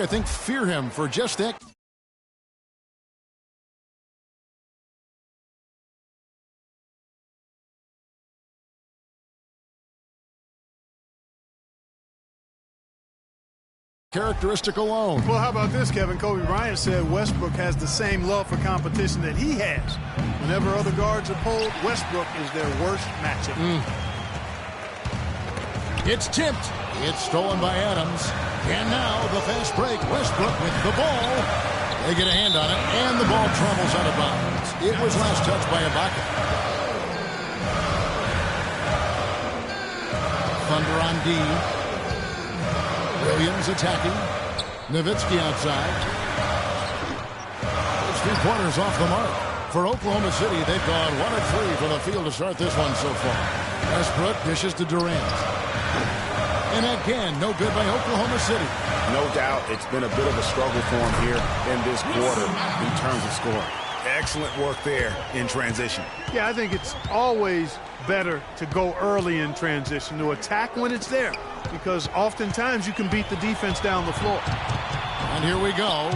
I think, fear him for just that. Characteristic alone. Well, how about this, Kevin? Kobe Bryant said Westbrook has the same love for competition that he has. Whenever other guards are pulled, Westbrook is their worst matchup. It's tipped. It's stolen by Adams. And now the fast break. Westbrook with the ball. They get a hand on it, and the ball trumbles out of bounds. It was last touched by Ibaka. Thunder on D. Williams attacking. Nowitzki outside. Those 3 pointers off the mark. For Oklahoma City, they've gone 1 of 3 from the field to start this one so far. Westbrook dishes to Durant. And again, no good by Oklahoma City. No doubt it's been a bit of a struggle for him here in this quarter in terms of scoring. Excellent work there in transition. Yeah, I think it's always better to go early in transition, to attack when it's there, because oftentimes you can beat the defense down the floor. And here we go.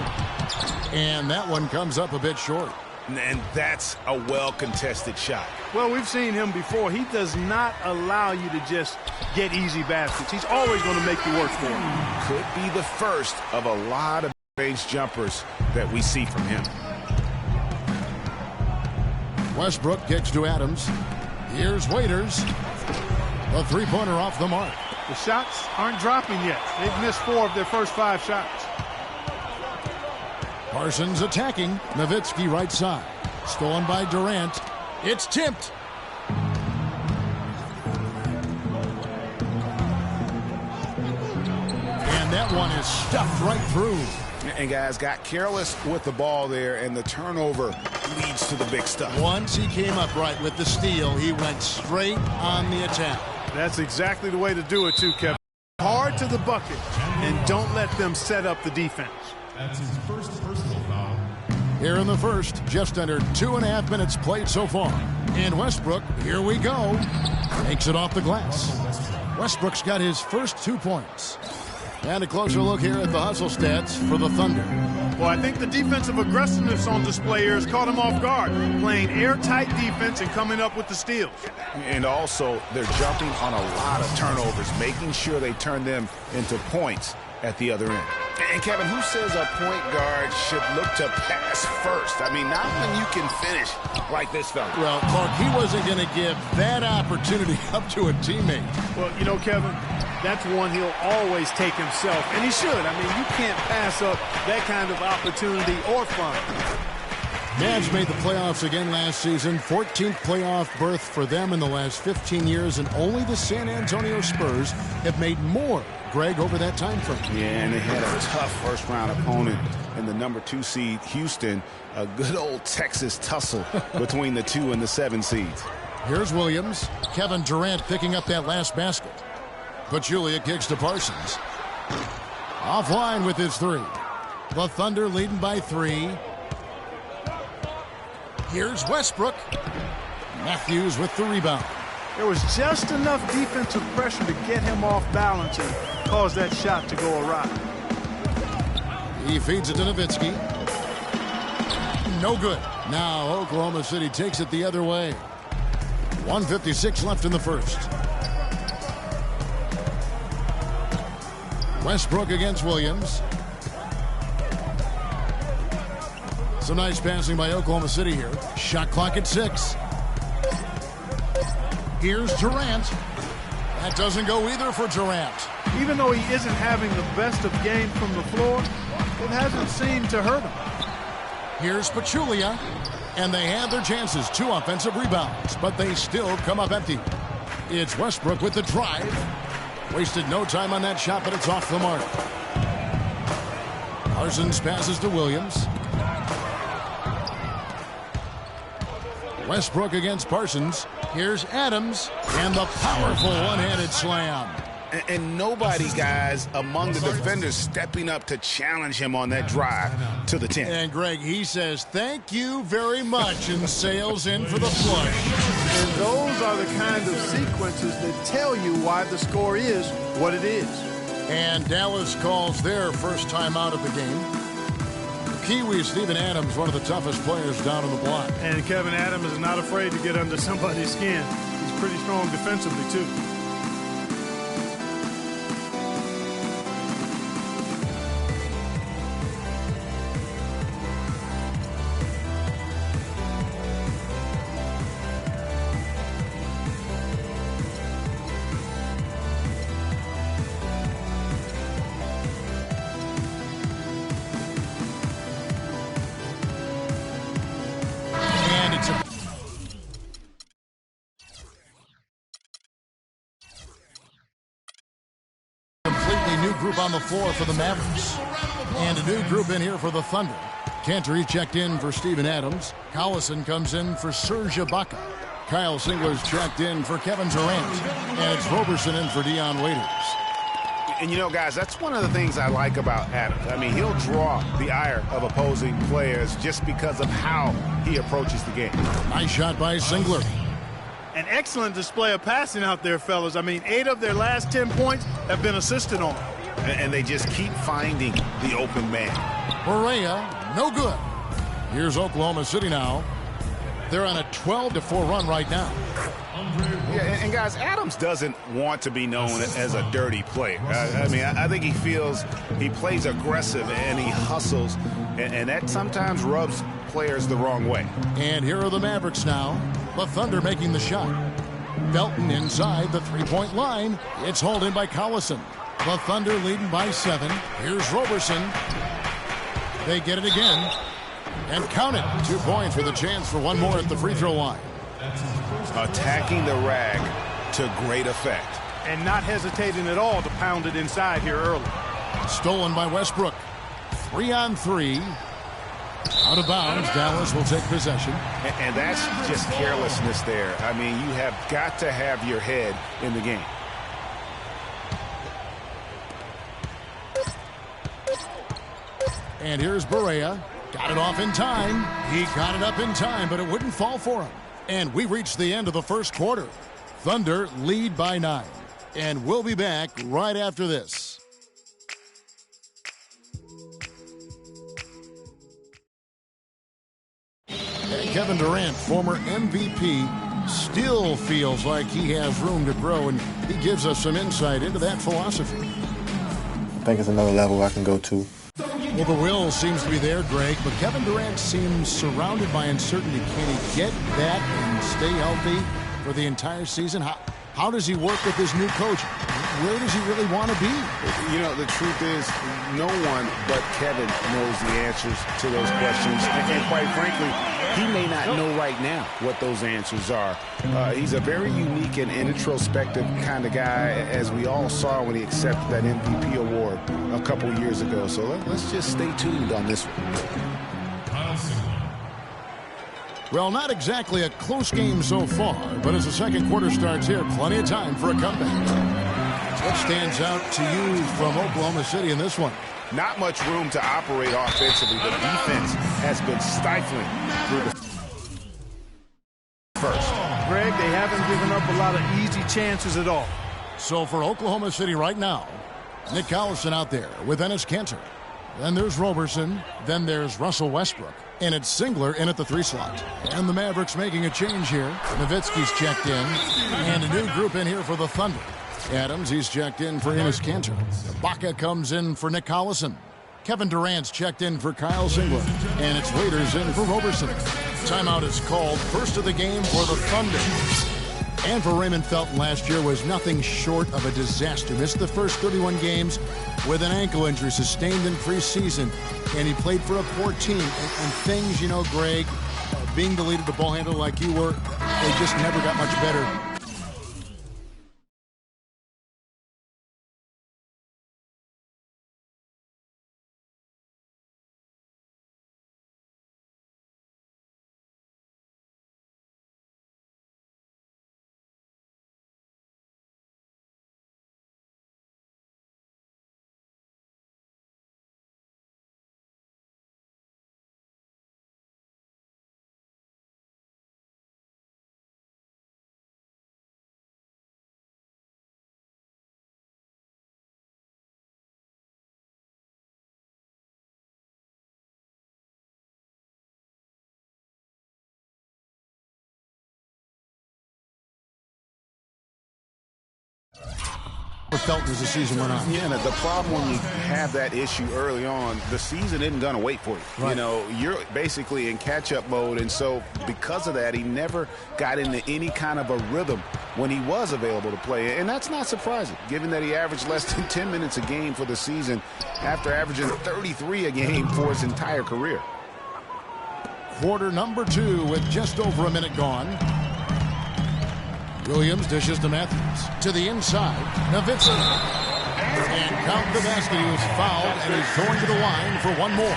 And that one comes up a bit short. And that's a well-contested shot. Well, we've seen him before. He does not allow you to just get easy baskets. He's always going to make you work for him. Could be the first of a lot of range jumpers that we see from him. Westbrook kicks to Adams. Here's Waiters. The 3-pointer off the mark. The shots aren't dropping yet. They've missed 4 of their first 5 shots. Parsons attacking. Nowitzki right side. Stolen by Durant. It's tipped. And that one is stuffed right through. And guys got careless with the ball there, and the turnover leads to the big stuff. Once he came up right with the steal, he went straight on the attack. That's exactly the way to do it too, Kevin. Hard to the bucket, and don't let them set up the defense. That's his first personal foul. Here in the first, just under 2.5 minutes played so far. And Westbrook, here we go. Takes it off the glass. Westbrook's got his first 2 points. And a closer look here at the hustle stats for the Thunder. Well, I think the defensive aggressiveness on display here has caught him off guard, playing airtight defense and coming up with the steals. And also, they're jumping on a lot of turnovers, making sure they turn them into points at the other end. And Kevin, who says a point guard should look to pass first? I mean, not when you can finish like this fella. Well, Clark, he wasn't going to give that opportunity up to a teammate. Well, you know, Kevin, that's one he'll always take himself, and he should. I mean, you can't pass up that kind of opportunity or fun. Mavs made the playoffs again last season. 14th playoff berth for them in the last 15 years, and only the San Antonio Spurs have made more, Greg, over that time frame. Yeah, and they had a tough first-round opponent in the number 2 seed, Houston. A good old Texas tussle between the 2 and the 7 seeds. Here's Williams. Kevin Durant picking up that last basket. Pachulia kicks to Parsons. Offline with his 3. The Thunder leading by 3. Here's Westbrook. Matthews with the rebound. There was just enough defensive pressure to get him off balance and cause that shot to go awry. He feeds it to Nowitzki. No good. Now Oklahoma City takes it the other way. 1:56 left in the first. Westbrook against Williams. Some nice passing by Oklahoma City here. Shot clock at 6. Here's Durant. That doesn't go either for Durant. Even though he isn't having the best of games from the floor, it hasn't seemed to hurt him. Here's Pachulia. And they had their chances. 2 offensive rebounds, but they still come up empty. It's Westbrook with the drive. Wasted no time on that shot, but it's off the mark. Parsons passes to Williams. Westbrook against Parsons. Here's Adams. And the powerful one-handed slam. And nobody, guys, among the defenders stepping up to challenge him on that drive to the 10. And, Greg, he says, thank you very much, and sails in for the flush. And those are the kind of sequences that tell you why the score is what it is. And Dallas calls their first time out of the game. Kiwi Steven Adams, one of the toughest players down on the block. And Kevin Adams is not afraid to get under somebody's skin. He's pretty strong defensively, too. New group on the floor for the Mavericks. And a new group in here for the Thunder. Cantor checked in for Steven Adams. Collison comes in for Serge Ibaka. Kyle Singler's checked in for Kevin Durant. And it's Roberson in for Dion Waiters. And you know, guys, that's one of the things I like about Adams. I mean, he'll draw the ire of opposing players just because of how he approaches the game. Nice shot by Singler. An excellent display of passing out there, fellas. I mean, 8 of their last 10 points have been assisted on. And they just keep finding the open man. Barea, no good. Here's Oklahoma City now. They're on a 12-4 run right now. Yeah, and guys, Adams doesn't want to be known as a dirty player. I mean, I think he feels he plays aggressive and he hustles, and that sometimes rubs players the wrong way. And here are the Mavericks now. The Thunder making the shot. Belton inside the three-point line. It's hauled in by Collison. The Thunder leading by 7. Here's Roberson. They get it again. And count it. 2 points with a chance for one more at the free throw line. Attacking the rag to great effect. And not hesitating at all to pound it inside here early. Stolen by Westbrook. 3-on-3. Out of bounds. Dallas will take possession. And that's just carelessness there. I mean, you have got to have your head in the game. And here's Barea. Got it off in time. He got it up in time, but it wouldn't fall for him. And we reached the end of the first quarter. Thunder lead by 9. And we'll be back right after this. And Kevin Durant, former MVP, still feels like he has room to grow, and he gives us some insight into that philosophy. I think it's another level I can go to. Well, the will seems to be there, Greg, but Kevin Durant seems surrounded by uncertainty. Can he get that and stay healthy for the entire season? How does he work with his new coach? Where does he really want to be? You know, the truth is, no one but Kevin knows the answers to those questions. And quite frankly, he may not know right now what those answers are. He's a very unique and introspective kind of guy, as we all saw when he accepted that MVP award a couple years ago. So let's just stay tuned on this one. Well, not exactly a close game so far, but as the second quarter starts here, plenty of time for a comeback. What stands out to you from Oklahoma City in this one? Not much room to operate offensively. The defense has been stifling through the first. Greg, they haven't given up a lot of easy chances at all. So for Oklahoma City right now, Nick Collison out there with Enes Kanter. Then there's Roberson. Then there's Russell Westbrook. And it's Singler in at the 3 slot. And the Mavericks making a change here. Nowitzki's checked in. And a new group in here for the Thunder. Adams, he's checked in for Enes Kanter. Ibaka comes in for Nick Collison. Kevin Durant's checked in for Kyle Singler. And it's Waiters in for Roberson. Timeout is called. First of the game for the Thunder. And for Raymond Felton last year was nothing short of a disaster. Missed the first 31 games with an ankle injury sustained in preseason. And he played for a poor team. And things, you know, Greg, being the lead of the ball handler like you were, they just never got much better. felt as the season went on. Yeah, and the problem when you have that issue early on, the season isn't going to wait for you. Right. You know, you're basically in catch-up mode, and so because of that, he never got into any kind of a rhythm when he was available to play. And that's not surprising, given that he averaged less than 10 minutes a game for the season after averaging 33 a game for his entire career. Quarter number 2 with just over a minute gone. Williams dishes to Matthews. To the inside. Nowitzki. And count the basket. He was fouled, and he's going to the line for one more.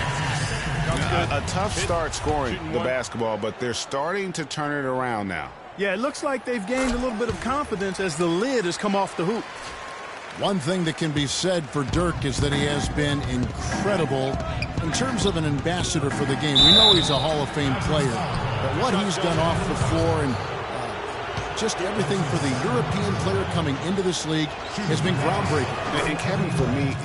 A tough start scoring the basketball, but they're starting to turn it around now. Yeah, it looks like they've gained a little bit of confidence as the lid has come off the hoop. One thing that can be said for Dirk is that he has been incredible in terms of an ambassador for the game. We know he's a Hall of Fame player, but what he's done off the floor and just everything for the European player coming into this league has been groundbreaking. And Kevin, for me,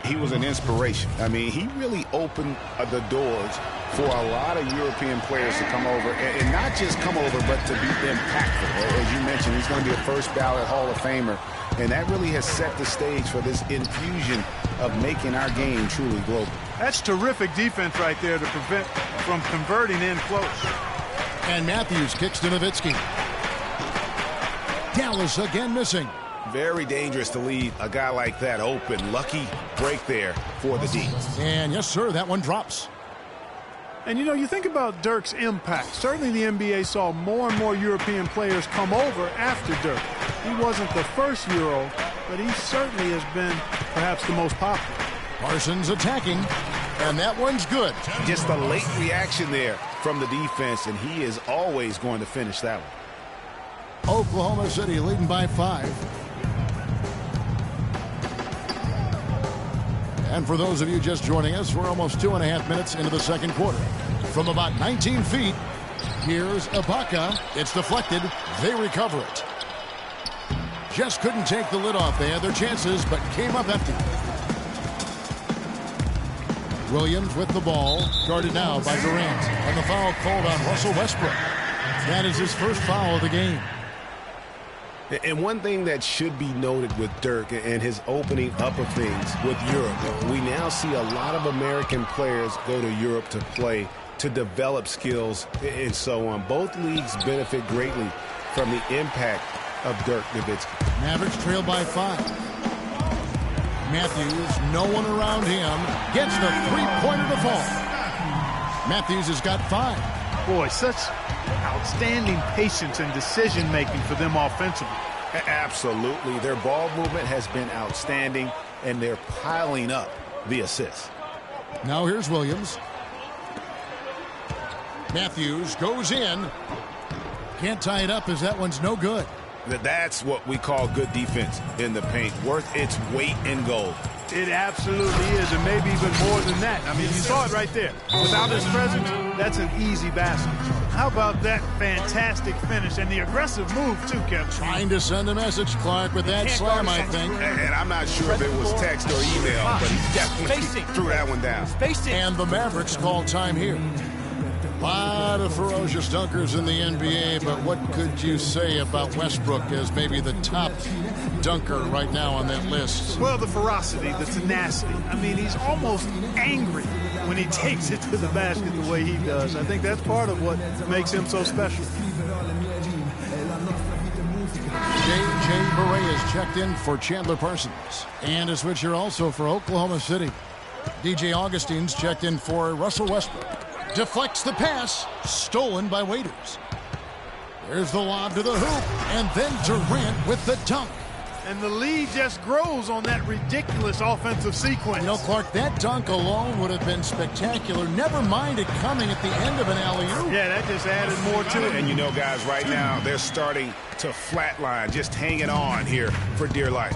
he was an inspiration. I mean, he really opened the doors for a lot of European players to come over, and not just come over, but to be impactful. As you mentioned, he's going to be a first ballot Hall of Famer, and that really has set the stage for this infusion of making our game truly global. That's terrific defense right there to prevent from converting in close. And Matthews kicks to Nowitzki. Dallas again missing. Very dangerous to leave a guy like that open. Lucky break there for the D. And yes, sir, that one drops. And, you know, you think about Dirk's impact. Certainly the NBA saw more and more European players come over after Dirk. He wasn't the first Euro, but he certainly has been perhaps the most popular. Parsons attacking, and that one's good. Just a late reaction there from the defense, and he is always going to finish that one. Oklahoma City leading by 5. And for those of you just joining us, we're almost 2.5 minutes into the second quarter. From about 19 feet, here's Ibaka. It's deflected. They recover it. Just couldn't take the lid off. They had their chances, but came up empty. Williams with the ball, guarded now by Durant. And the foul called on Russell Westbrook. That is his first foul of the game. And one thing that should be noted with Dirk and his opening up of things with Europe, we now see a lot of American players go to Europe to play, to develop skills, and so on. Both leagues benefit greatly from the impact of Dirk Nowitzki. Mavericks trail by 5. Matthews, no one around him, gets the three-pointer to fall. Matthews has got 5. Boy, such outstanding patience and decision-making for them offensively. Absolutely. Their ball movement has been outstanding, and they're piling up the assists. Now here's Williams. Matthews goes in. Can't tie it up as that one's no good. That's what we call good defense in the paint. Worth its weight in gold. It absolutely is, and maybe even more than that. I mean, you saw it right there. Without his presence, that's an easy basket. How about that fantastic finish and the aggressive move, too, Kevin? Trying to send a message, Clark, with that slam, I think. And I'm not sure if it was text or email, but he definitely threw that one down. And the Mavericks call time here. A lot of ferocious dunkers in the NBA, but what could you say about Westbrook as maybe the top dunker right now on that list? Well, the ferocity, the tenacity. I mean, he's almost angry when he takes it to the basket the way he does. I think that's part of what makes him so special. J.J. Barea is checked in for Chandler Parsons. And a switcher also for Oklahoma City. DJ Augustine's checked in for Russell Westbrook. Deflects the pass, stolen by Waiters. There's the lob to the hoop, and then Durant with the dunk. And the lead just grows on that ridiculous offensive sequence. You know, Clark, that dunk alone would have been spectacular. Never mind it coming at the end of an alley-oop. Yeah, that just added more to it. And you know, guys, right now, they're starting to flatline, just hanging on here for dear life.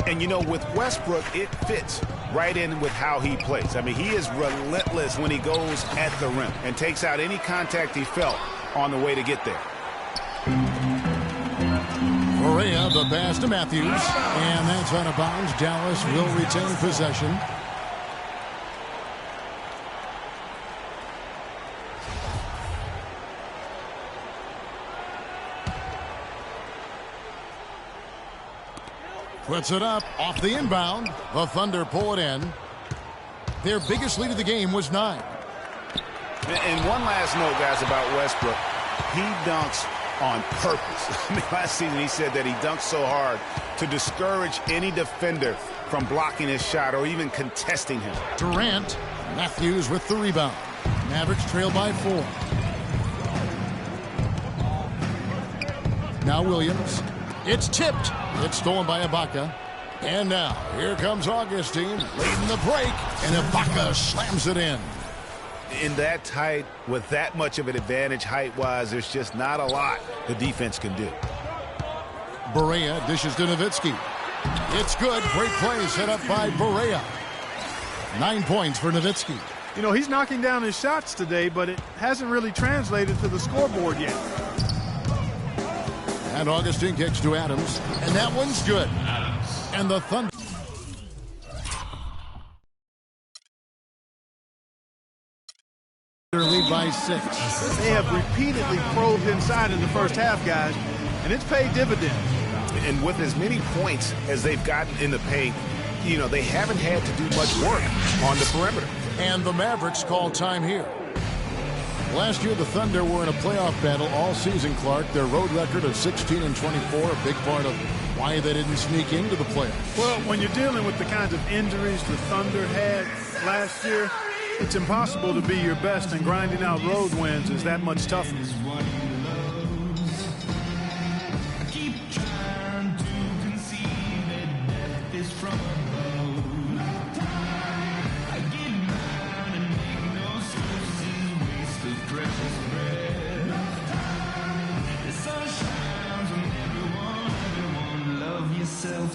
And, you know, with Westbrook, it fits right in with how he plays. I mean, he is relentless when he goes at the rim and takes out any contact he felt on the way to get there. Barea, the pass to Matthews. And that's out of bounds. Dallas will retain possession. Puts it up off the inbound. The Thunder pull it in. Their biggest lead of the game was 9. And one last note, guys, about Westbrook. He dunks on purpose. I mean, last season he said that he dunks so hard to discourage any defender from blocking his shot or even contesting him. Durant. Matthews with the rebound. Mavericks trail by 4. Now Williams. It's tipped. It's stolen by Ibaka. And now, here comes Augustine leading the break. And Ibaka slams it in. In that tight, with that much of an advantage height-wise, there's just not a lot the defense can do. Barea dishes to Nowitzki. It's good. Great play set up by Barea. 9 points for Nowitzki. You know, he's knocking down his shots today, but it hasn't really translated to the scoreboard yet. And Augustine kicks to Adams. And that one's good. And the Thunder lead by 6. They have repeatedly probed inside in the first half, guys, and it's paid dividends. And with as many points as they've gotten in the paint, you know, they haven't had to do much work on the perimeter. And the Mavericks call time here. Last year, the Thunder were in a playoff battle all season, Clark. Their road record of 16-24, a big part of why they didn't sneak into the playoffs. Well, when you're dealing with the kinds of injuries the Thunder had last year, it's impossible to be your best, and grinding out road wins is that much tougher.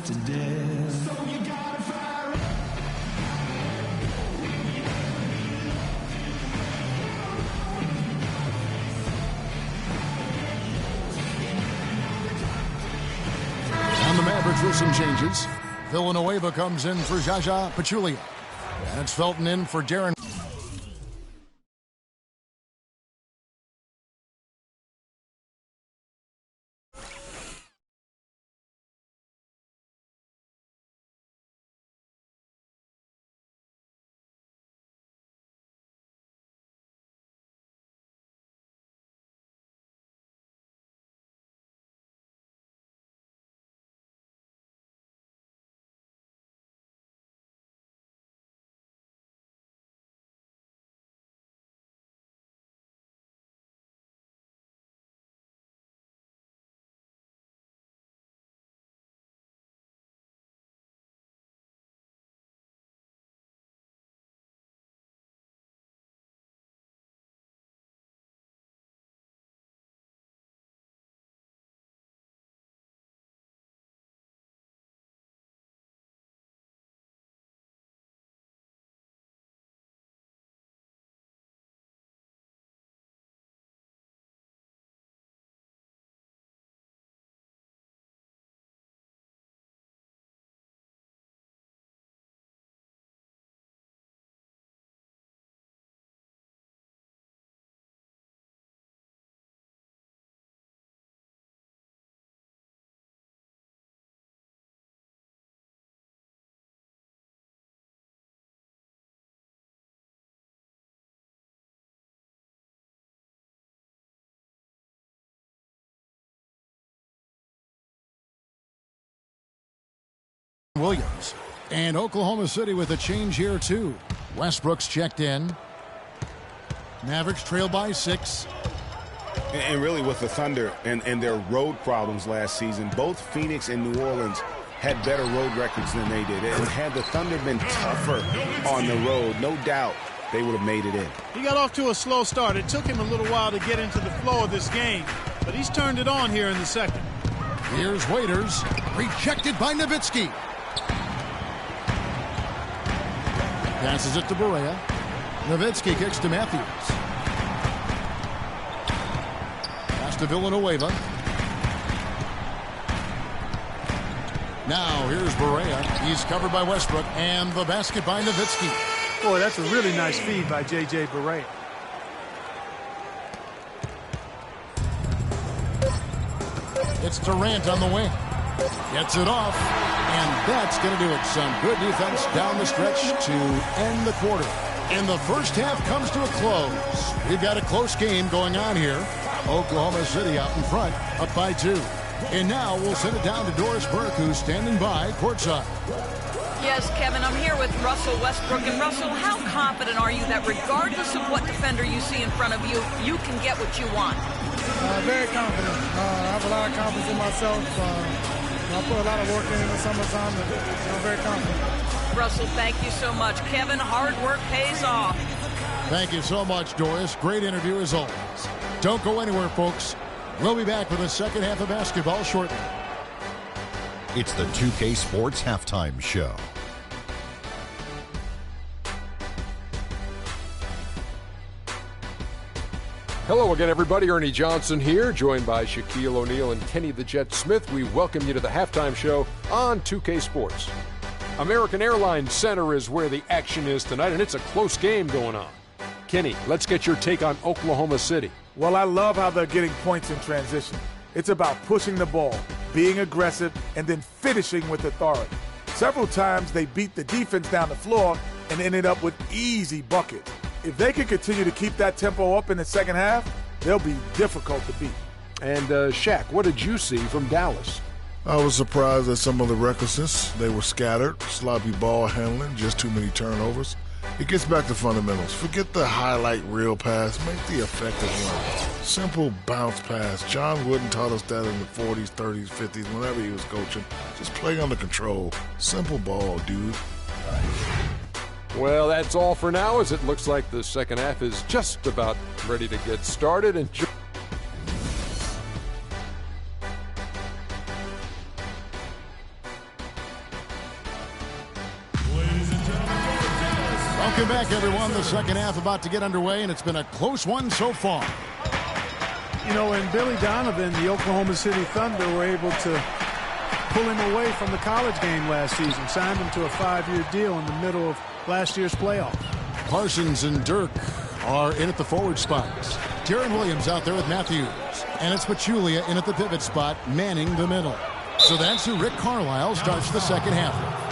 To death. So you gotta fire up. And the Mavericks with some changes. Villanueva comes in for Jaja Pachulia. And it's Felton in for Darren. Williams. And Oklahoma City with a change here, too. Westbrook's checked in. Mavericks trail by 6. And really with the Thunder and their road problems last season, both Phoenix and New Orleans had better road records than they did. And had the Thunder been tougher on the road, no doubt they would have made it in. He got off to a slow start. It took him a little while to get into the flow of this game, but he's turned it on here in the second. Here's Waiters. Rejected by Nowitzki. Passes it to Barea. Nowitzki kicks to Matthews. Pass to Villanueva. Now here's Barea. He's covered by Westbrook. And the basket by Nowitzki. Boy, that's a really nice feed by J.J. Barea. It's Durant on the wing. Gets it off, and that's going to do it. Some good defense down the stretch to end the quarter. And the first half comes to a close. We've got a close game going on here. Oklahoma City out in front, up by 2. And now we'll send it down to Doris Burke, who's standing by courtside. Yes, Kevin, I'm here with Russell Westbrook. And Russell, how confident are you that regardless of what defender you see in front of you, you can get what you want? Very confident. I have a lot of confidence in myself. I put a lot of work in the summertime, and I'm very confident. Russell, thank you so much. Kevin, hard work pays off. Thank you so much, Doris. Great interview as always. Don't go anywhere, folks. We'll be back with the second half of basketball shortly. It's the 2K Sports Halftime Show. Hello again, everybody. Ernie Johnson here, joined by Shaquille O'Neal and Kenny the Jet Smith. We welcome you to the halftime show on 2K Sports. American Airlines Center is where the action is tonight, and it's a close game going on. Kenny, let's get your take on Oklahoma City. Well, I love how they're getting points in transition. It's about pushing the ball, being aggressive, and then finishing with authority. Several times they beat the defense down the floor and ended up with easy buckets. If they can continue to keep that tempo up in the second half, they'll be difficult to beat. And Shaq, what did you see from Dallas? I was surprised at some of the recklessness. They were scattered, sloppy ball handling, just too many turnovers. It gets back to fundamentals. Forget the highlight reel pass. Make the effective one. Simple bounce pass. John Wooden taught us that in the 40s, 30s, 50s, whenever he was coaching. Just play under control. Simple ball, dude. Well, that's all for now, as it looks like the second half is just about ready to get started. Enjoy. Welcome back, everyone. The second half about to get underway, and it's been a close one so far. You know, and Billy Donovan, the Oklahoma City Thunder, were able to pull him away from the college game last season, signed him to a 5-year deal in the middle of last year's playoff. Parsons and Dirk are in at the forward spots. Darren Williams out there with Matthews. And it's Pachulia in at the pivot spot, manning the middle. So that's who Rick Carlisle starts the second half with.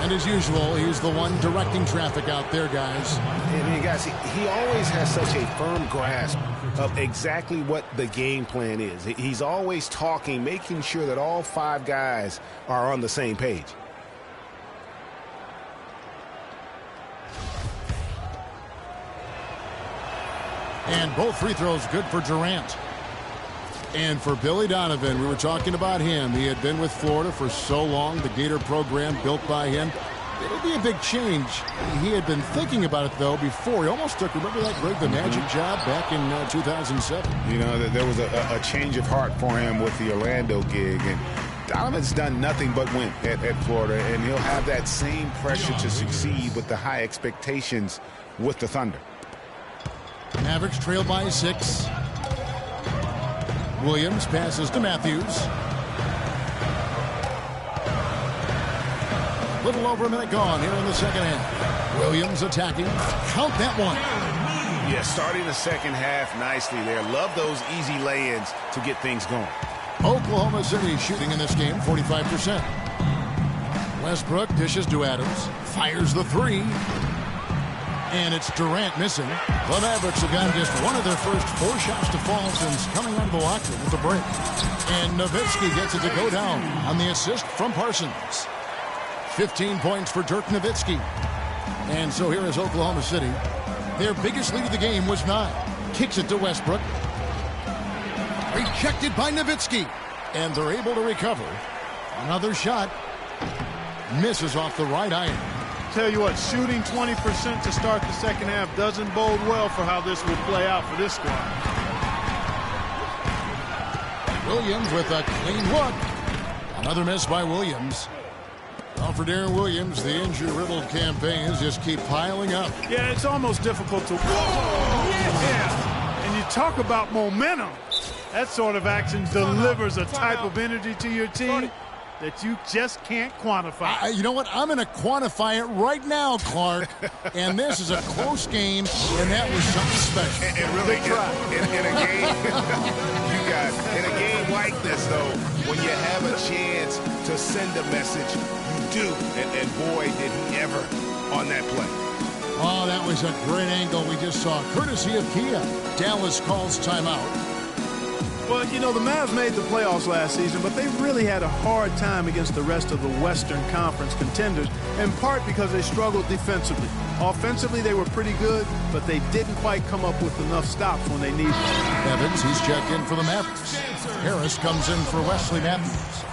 And as usual, he's the one directing traffic out there, guys. And guys, he always has such a firm grasp of exactly what the game plan is. He's always talking, making sure that all 5 guys are on the same page. And both free throws good for Durant. And for Billy Donovan, we were talking about him. He had been with Florida for so long, the Gator program built by him. It'll be a big change. He had been thinking about it, though, before. He almost took, remember that Greg the Magic job back in 2007? You know, there was a change of heart for him with the Orlando gig. And Donovan's done nothing but win at Florida, and he'll have that same pressure to succeed with the high expectations with the Thunder. Mavericks trail by 6. Williams passes to Matthews. Little over a minute gone here in the second half. Williams attacking. Count that one. Yeah, starting the second half nicely there. Love those easy lay-ins to get things going. Oklahoma City shooting in this game 45%. Westbrook dishes to Adams. Fires the 3. And it's Durant missing. The Mavericks have gotten just one of their first 4 shots to fall since coming out of the locker room with the break. And Nowitzki gets it to go down on the assist from Parsons. 15 points for Dirk Nowitzki. And so here is Oklahoma City. Their biggest lead of the game was 9. Kicks it to Westbrook. Rejected by Nowitzki. And they're able to recover. Another shot. Misses off the right iron. Tell you what, shooting 20% to start the second half doesn't bode well for how this will play out for this squad. Williams with a clean look. Another miss by Williams. Well, for Darren Williams, the injury-riddled campaigns just keep piling up. Yeah, it's almost difficult to... Whoa! Yeah! And you talk about momentum. That sort of action delivers a type of energy to your team that you just can't quantify. You know what? I'm going to quantify it right now, Clark. And this is a close game, and that was something special. And really, in a game, in a game like this, though, when you have a chance to send a message, you do. And boy, did he ever on that play. Oh, that was a great angle we just saw. Courtesy of Kia. Dallas calls timeout. Well, you know, the Mavs made the playoffs last season, but they really had a hard time against the rest of the Western Conference contenders, in part because they struggled defensively. Offensively, they were pretty good, but they didn't quite come up with enough stops when they needed them. Evans, he's checked in for the Mavericks. Harris comes in for Wesley Matthews.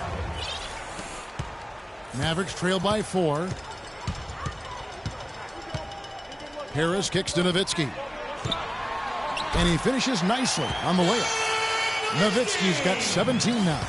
Mavericks trail by 4. Harris kicks to Nowitzki. And he finishes nicely on the layup. Nowitzki's got 17 now.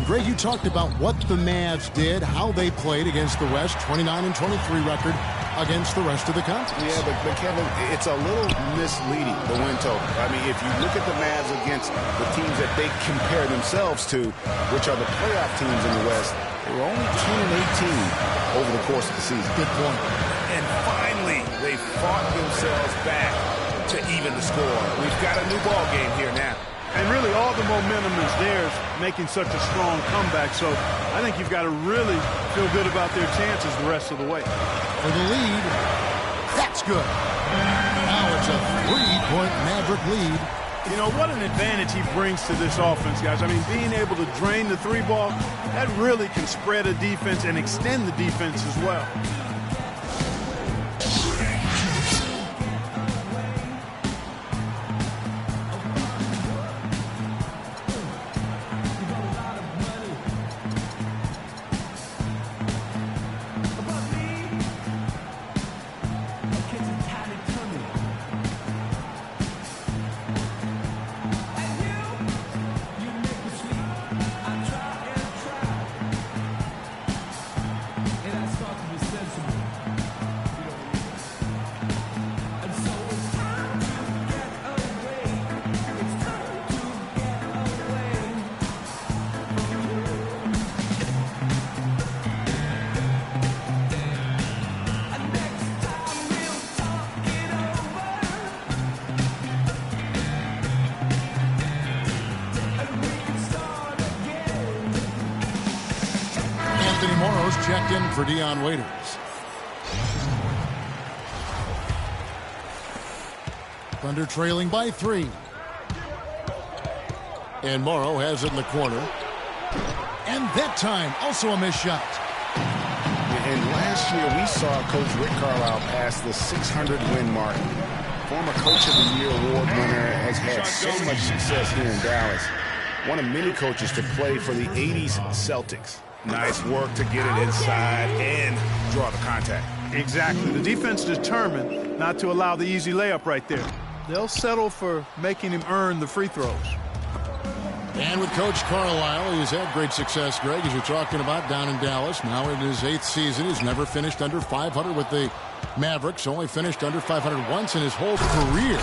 Greg, you talked about what the Mavs did, how they played against the West, 29-23 record against the rest of the conference. Yeah, but Kevin, it's a little misleading, the win total. I mean, if you look at the Mavs against the teams that they compare themselves to, which are the playoff teams in the West, they were only 10-18 over the course of the season. Good point. And finally, they fought themselves back to even the score. We've got a new ball game here now. And really, all the momentum is theirs, making such a strong comeback. So I think you've got to really feel good about their chances the rest of the way. For the lead, that's good. Now it's a 3-point Maverick lead. You know, what an advantage he brings to this offense, guys. I mean, being able to drain the 3-ball, that really can spread a defense and extend the defense as well. Checked in for Dion Waiters. Thunder trailing by 3. And Morrow has it in the corner. And that time, also a missed shot. And last year, we saw Coach Rick Carlisle pass the 600-win mark. Former Coach of the Year award winner, has had so much success here in Dallas. One of many coaches to play for the 80s Celtics. Nice work to get it inside and draw the contact. Exactly. The defense determined not to allow the easy layup right there. They'll settle for making him earn the free throws. And with Coach Carlisle, he's had great success, Greg, as you're talking about, down in Dallas. Now in his 8th season, he's never finished under 500 with the Mavericks. Only finished under 500 once in his whole career.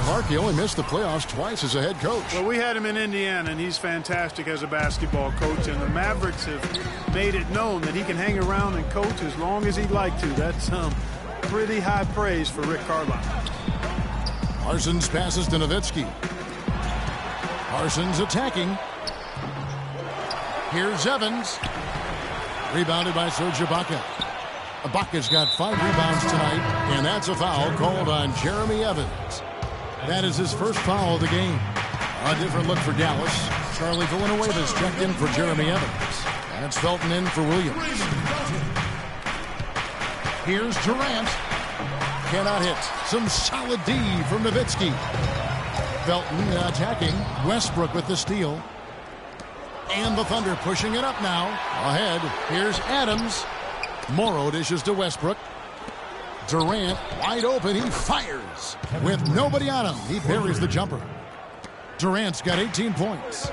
Clark, he only missed the playoffs twice as a head coach. Well, we had him in Indiana, and he's fantastic as a basketball coach. And the Mavericks have made it known that he can hang around and coach as long as he'd like to. That's pretty high praise for Rick Carlisle. Parsons passes to Nowitzki. Parsons attacking. Here's Evans. Rebounded by Serge Ibaka. Ibaka's got 5 rebounds tonight, and that's a foul called on Jeremy Evans. That is his first foul of the game. A different look for Dallas. Charlie Villanueva's checked in for Jeremy Evans. That's Felton in for Williams. Here's Durant. Cannot hit. Some solid D from Nowitzki. Felton attacking. Westbrook with the steal. And the Thunder pushing it up now. Ahead. Here's Adams. Morrow dishes to Westbrook. Durant wide open. He fires with nobody on him. He buries the jumper. Durant's got 18 points.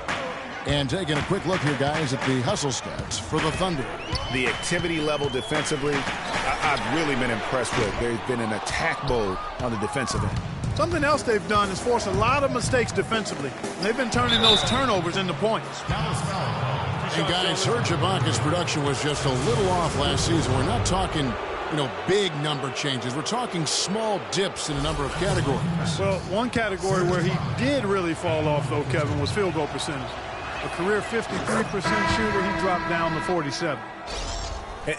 And taking a quick look here, guys, at the hustle stats for the Thunder. The activity level defensively, I've really been impressed with. There's been an attack mode on the defensive end. Something else they've done is force a lot of mistakes defensively. They've been turning those turnovers into points. Dallas foul. And guys, Serge Ibaka's production was just a little off last season. We're not talking, big number changes. We're talking small dips in a number of categories. Well, one category where he did really fall off, though, Kevin, was field goal percentage. A career 53% shooter, he dropped down to 47.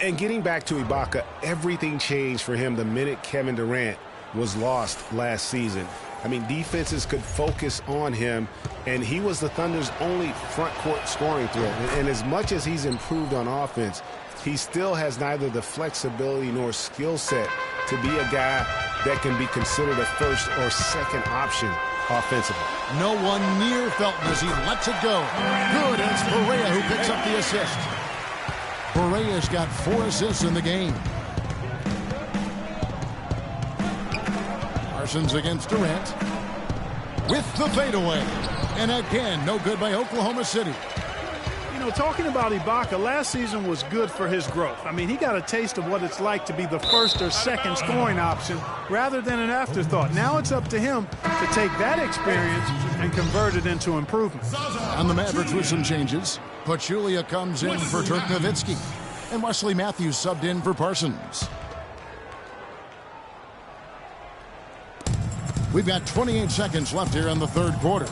And getting back to Ibaka, everything changed for him the minute Kevin Durant was lost last season. I mean, defenses could focus on him, and he was the Thunder's only front court scoring threat. And as much as he's improved on offense, he still has neither the flexibility nor skill set to be a guy that can be considered a first or second option offensively. No one near Felton as he lets it go. Good, and it's Barea who picks up the assist. Barea's got 4 assists in the game. Parsons against Durant. With the fadeaway. And again, no good by Oklahoma City. Talking about Ibaka, last season was good for his growth. I mean, he got a taste of what it's like to be the first or second scoring option rather than an afterthought. Now it's up to him to take that experience and convert it into improvement. On the Mavericks with some changes, Pachulia comes in for Dirk Nowitzki, and Wesley Matthews subbed in for Parsons. We've got 28 seconds left here in the third quarter.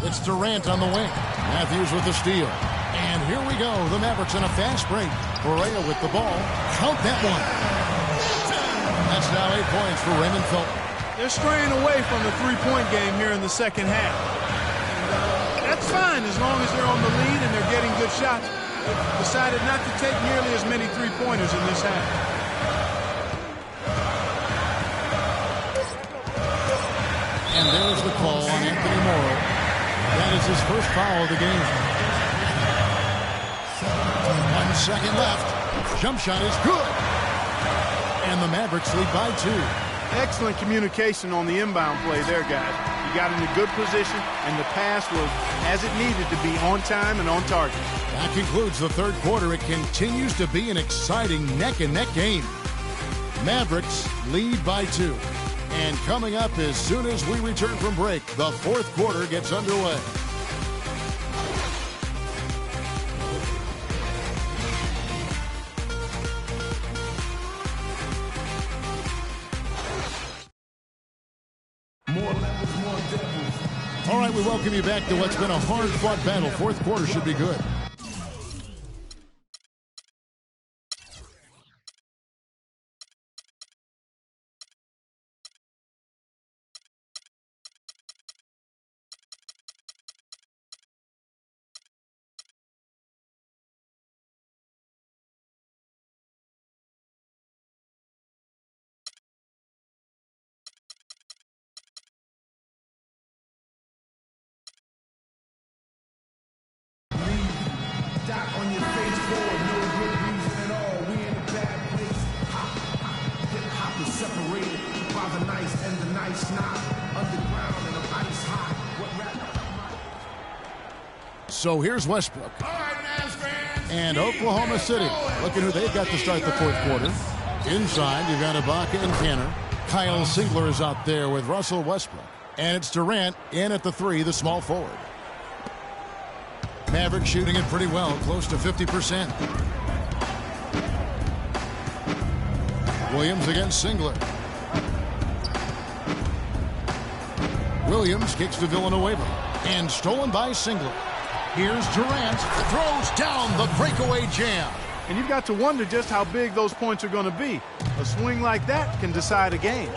It's Durant on the wing. Matthews with the steal. And here we go. The Mavericks in a fast break. Barea with the ball. Count that one. That's now 8 points for Raymond Felton. They're straying away from the three-point game here in the second half. And, that's fine as long as they're on the lead and they're getting good shots. They've decided not to take nearly as many three-pointers in this half. And there's the call on Anthony Morrow. That is his first foul of the game. 1 second left. Jump shot is good. And the Mavericks lead by 2. Excellent communication on the inbound play there, guys. He got in a good position, and the pass was as it needed to be, on time and on target. That concludes the third quarter. It continues to be an exciting neck-and-neck game. Mavericks lead by 2. And coming up as soon as we return from break, the fourth quarter gets underway. All right, we welcome you back to what's been a hard-fought battle. Fourth quarter should be good. On your face forward, no good reason at all. We in a bad place. Hip hop is separated by the nice and the nice not. Underground and the ice hot. What rap? So here's Westbrook. And Oklahoma City. Looking who they've got to start the fourth quarter. Inside, you've got Ibaka and Kanter. Kyle Singler is out there with Russell Westbrook. And it's Durant in at the 3, the small forward. Mavericks shooting it pretty well, close to 50%. Williams against Singler. Williams kicks to Villanueva. And stolen by Singler. Here's Durant. Throws down the breakaway jam. And you've got to wonder just how big those points are going to be. A swing like that can decide a game.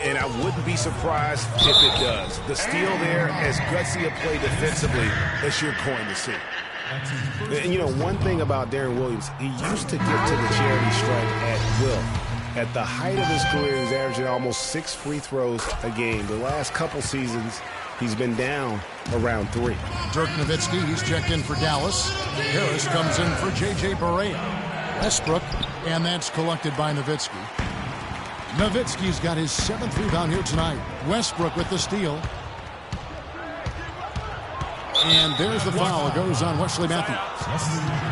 And I wouldn't be surprised if it does. The steal there, as gutsy a play defensively as you're going to see. And one thing about Darren Williams, he used to get to the charity stripe at will. At the height of his career, he's averaging almost 6 free throws a game. The last couple seasons, he's been down around 3. Dirk Nowitzki, he's checked in for Dallas. Harris comes in for J.J. Barea. Westbrook, and that's collected by Nowitzki. Nowitzki's got his 7th rebound here tonight. Westbrook with the steal. And there's the foul. It goes on Wesley Matthews.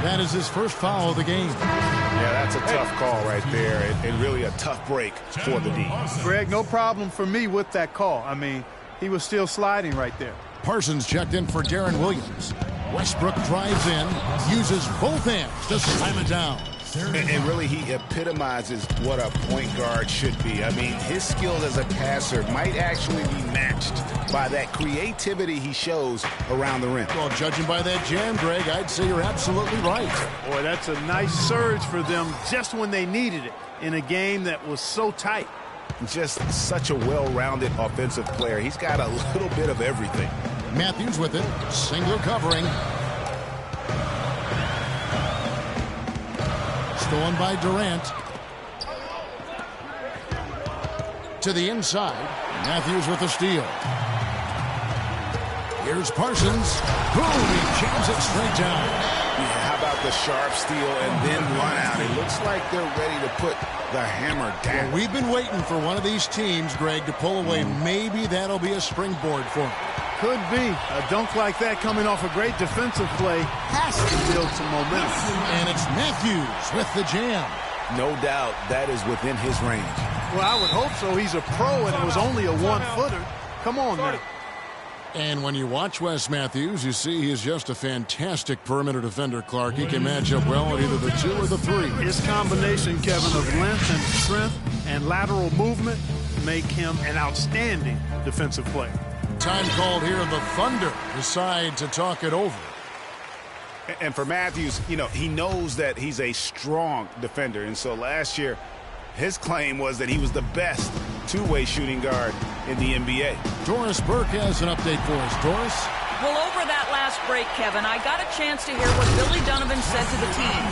That is his first foul of the game. Yeah, that's a tough call right there, and really a tough break for the D. Greg, no problem for me with that call. I mean, he was still sliding right there. Parsons checked in for Darren Williams. Westbrook drives in, uses both hands to slam it down. And really, he epitomizes what a point guard should be. I mean, his skills as a passer might actually be matched by that creativity he shows around the rim. Well, judging by that jam, Greg, I'd say you're absolutely right. Boy, that's a nice surge for them just when they needed it in a game that was so tight. Just such a well-rounded offensive player. He's got a little bit of everything. Matthews with it, single covering. Stolen by Durant. To the inside. Matthews with the steal. Here's Parsons. Boom, he jams it straight down. Yeah, how about the sharp steal and then run out? It looks like they're ready to put the hammer down. Well, we've been waiting for one of these teams, Greg, to pull away. Maybe that'll be a springboard for them. Could be. A dunk like that coming off a great defensive play has to build some momentum. And it's Matthews with the jam. No doubt that is within his range. Well, I would hope so. He's a pro, and it was only a one-footer. Come on now. And when you watch Wes Matthews, you see he's just a fantastic perimeter defender, Clark. He can match up well at either the 2 or the 3. His combination, Kevin, of length and strength and lateral movement make him an outstanding defensive player. Time called here. The Thunder decide to talk it over. And for Matthews, you know, he knows that he's a strong defender. And so last year, his claim was that he was the best two-way shooting guard in the NBA. Doris Burke has an update for us. Doris? Well, over that last break, Kevin, I got a chance to hear what Billy Donovan said to the team.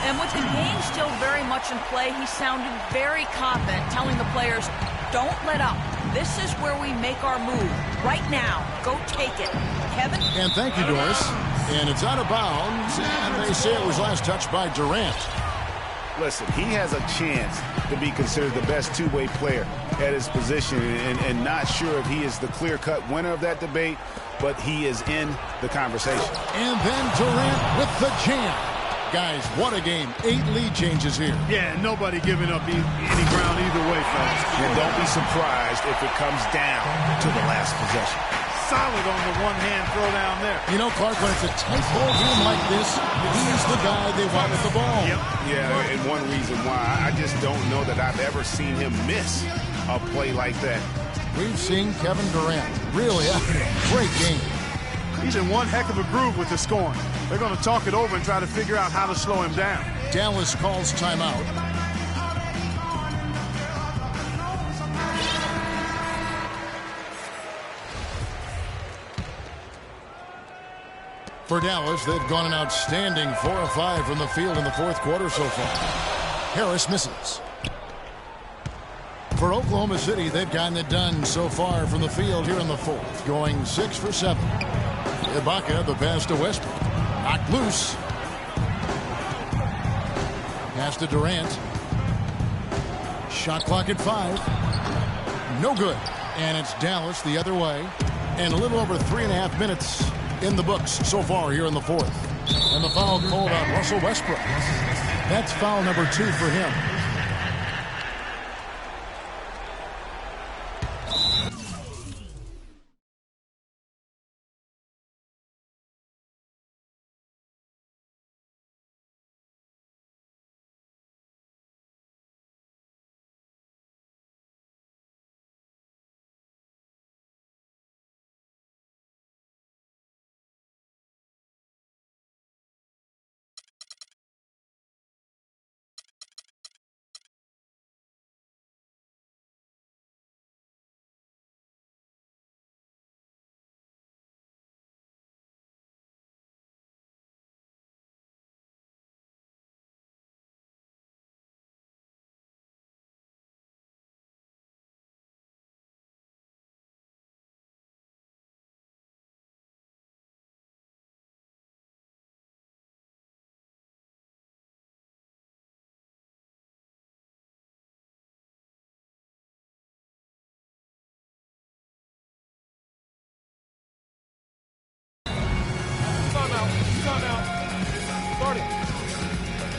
And with the game still very much in play, he sounded very confident, telling the players, don't let up. This is where we make our move. Right now. Go take it. Kevin? And thank you, Doris. And it's out of bounds, and they say it was last touched by Durant. Listen, he has a chance to be considered the best two-way player at his position, and not sure if he is the clear-cut winner of that debate, but he is in the conversation. And then Durant with the jam. Guys, what a game. 8 lead changes here. Yeah, nobody giving up any ground either way, fellas. And don't be surprised if it comes down to the last possession. Solid on the one-hand throw down there. You know, Clark, when it's a tight ball game like this, he's the guy they want with the ball. Yep. Yeah, and one reason why I just don't know that I've ever seen him miss a play like that. We've seen Kevin Durant really having a great game. He's in one heck of a groove with the scoring. They're going to talk it over and try to figure out how to slow him down. Dallas calls timeout. For Dallas, they've gone an outstanding 4 of 5 from the field in the fourth quarter so far. Harris misses. For Oklahoma City, they've gotten it done so far from the field here in the fourth, going 6 for 7. Ibaka, the pass to Westbrook. Knocked loose. Pass to Durant. Shot clock at 5. No good. And it's Dallas the other way. And a little over 3.5 minutes in the books so far here in the fourth. And the foul called on Russell Westbrook. That's foul number 2 for him.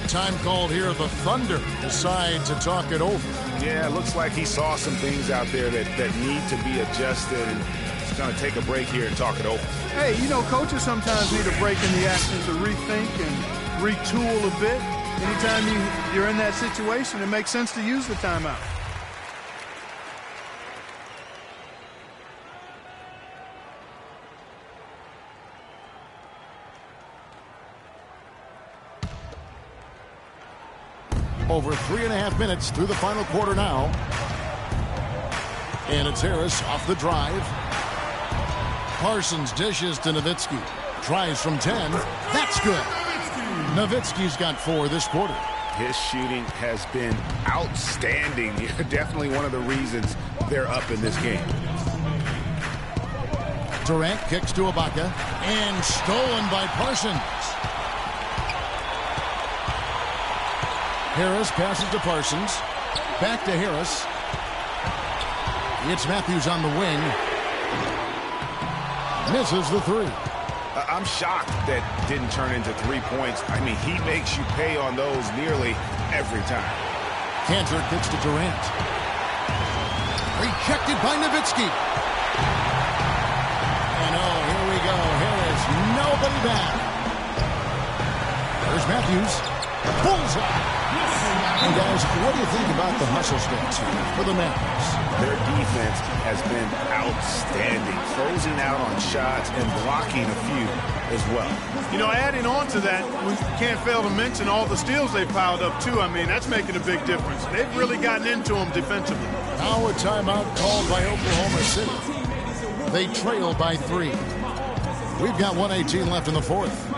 Time called here. The Thunder decide to talk it over. Yeah, it looks like he saw some things out there that need to be adjusted. And is going to take a break here and talk it over. Hey, you know, coaches sometimes need a break in the action to rethink and retool a bit. Anytime you're in that situation, it makes sense to use the timeout. Over 3.5 minutes through the final quarter now. And it's Harris off the drive. Parsons dishes to Nowitzki. Tries from 10. That's good. Nowitzki's got 4 this quarter. His shooting has been outstanding. Definitely one of the reasons they're up in this game. Durant kicks to Ibaka. And stolen by Parsons. Harris passes to Parsons. Back to Harris. It's Matthews on the wing. Misses the 3. I'm shocked that didn't turn into 3 points. I mean, he makes you pay on those nearly every time. Cantor kicks to Durant. Rejected by Nowitzki. And oh, here we go. Harris, nobody back. There's Matthews. Bullseye. And guys, what do you think about the hustle stance for the Mavericks? Their defense has been outstanding, closing out on shots and blocking a few as well. You know, adding on to that, we can't fail to mention all the steals they've piled up, too. I mean, that's making a big difference. They've really gotten into them defensively. Now a timeout called by Oklahoma City. They trail by 3. We've got 1:18 left in the fourth.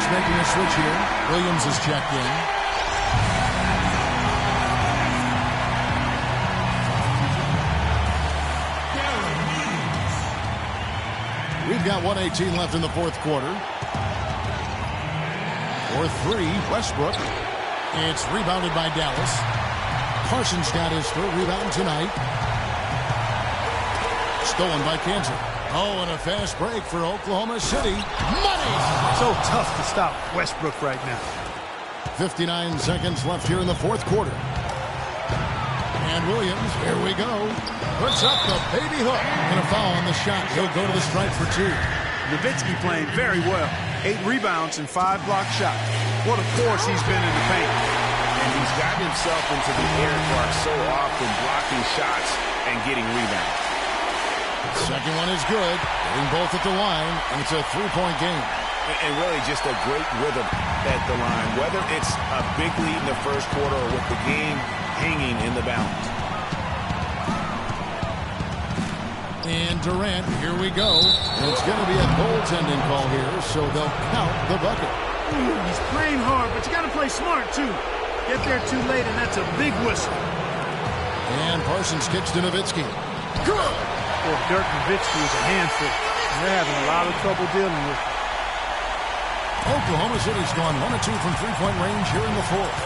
Making a switch here. Williams is checked in. We've got 1:18 left in the fourth quarter. For 3, Westbrook. It's rebounded by Dallas. Parsons got his 3rd rebound tonight. Stolen by Cantor. Oh, and a fast break for Oklahoma City. Money! So tough to stop Westbrook right now. 59 seconds left here in the fourth quarter. And Williams, here we go. Puts up the baby hook. And a foul on the shot. He'll go to the stripe for 2. Nowitzki playing very well. 8 rebounds and 5 block shots. What a force he's been in the paint. And he's gotten himself into the air mark so often, blocking shots and getting rebounds. Second one is good. Getting both at the line, and it's a 3-point game. And really just a great rhythm at the line, whether it's a big lead in the first quarter or with the game hanging in the balance. And Durant, here we go. And it's going to be a goaltending call here, so they'll count the bucket. Ooh, he's playing hard, but you got to play smart, too. Get there too late, and that's a big whistle. And Parsons kicks to Nowitzki. Good! Well, Dirk Nowitzki is a handful. And they're having a lot of trouble dealing with it. Oklahoma City's gone 1 of 2 from 3-point range here in the fourth.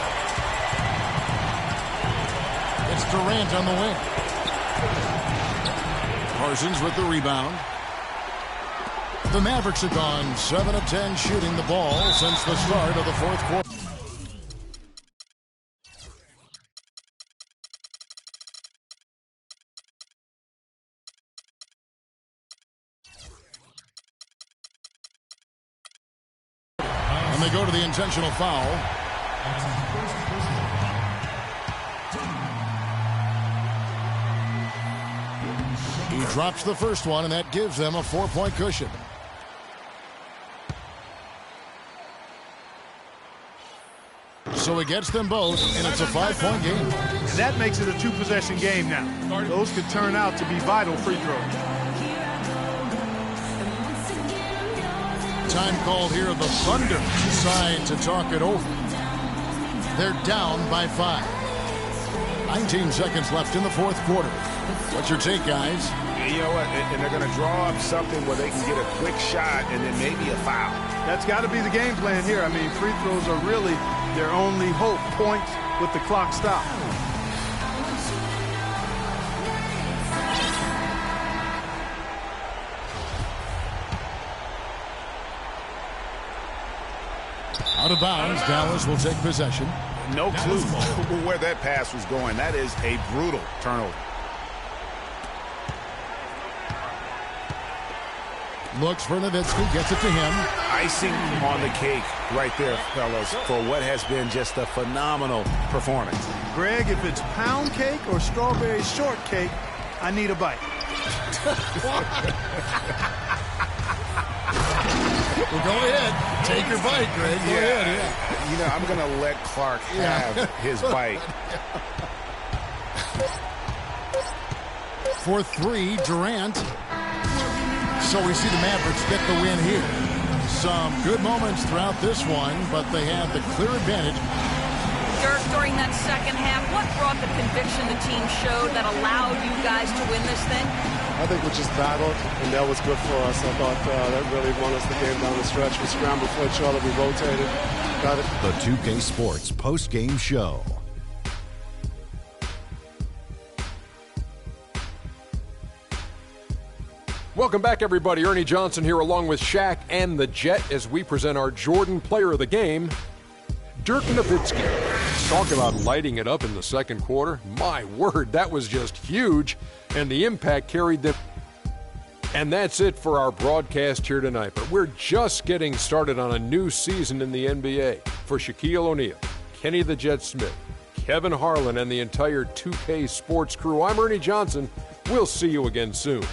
It's Durant on the wing. Parsons with the rebound. The Mavericks have gone 7 of 10 shooting the ball since the start of the fourth quarter. And they go to the intentional foul. He drops the first one, and that gives them a 4-point cushion. So it gets them both, and it's a 5-point game. And that makes it a 2-possession game now. Those could turn out to be vital free throws. Time called here. The Thunder decide to talk it over. They're down by 5. 19 seconds left in the fourth quarter. What's your take, guys? You know what? And they're going to draw up something where they can get a quick shot and then maybe a foul. That's got to be the game plan here. I mean, free throws are really their only hope. Points with the clock stopped. Out of bounds, Dallas will take possession. No clue where that pass was going. That is a brutal turnover. Looks for Nowitzki, gets it to him. Icing on the cake right there, fellas, for what has been just a phenomenal performance. Greg, if it's pound cake or strawberry shortcake, I need a bite. Well, go ahead. Take your bite, Greg. Go ahead, yeah. You know, I'm going to let Clark have his bite. For three, Durant. So we see the Mavericks get the win here. Some good moments throughout this one, but they have the clear advantage. Derrick, during that second half, what brought the conviction the team showed that allowed you guys to win this thing? I think we just battled, and that was good for us. I thought that really won us the game down the stretch. We scrambled for each other. We rotated. Got it. The 2K Sports post-game show. Welcome back, everybody. Ernie Johnson here along with Shaq and the Jet as we present our Jordan Player of the Game, Dirk Nowitzki. Talk about lighting it up in the second quarter. My word, that was just huge, and the impact carried them. And that's it for our broadcast here tonight. But we're just getting started on a new season in the NBA. For Shaquille O'Neal, Kenny the Jet Smith, Kevin Harlan, and the entire 2K Sports crew, I'm Ernie Johnson. We'll see you again soon.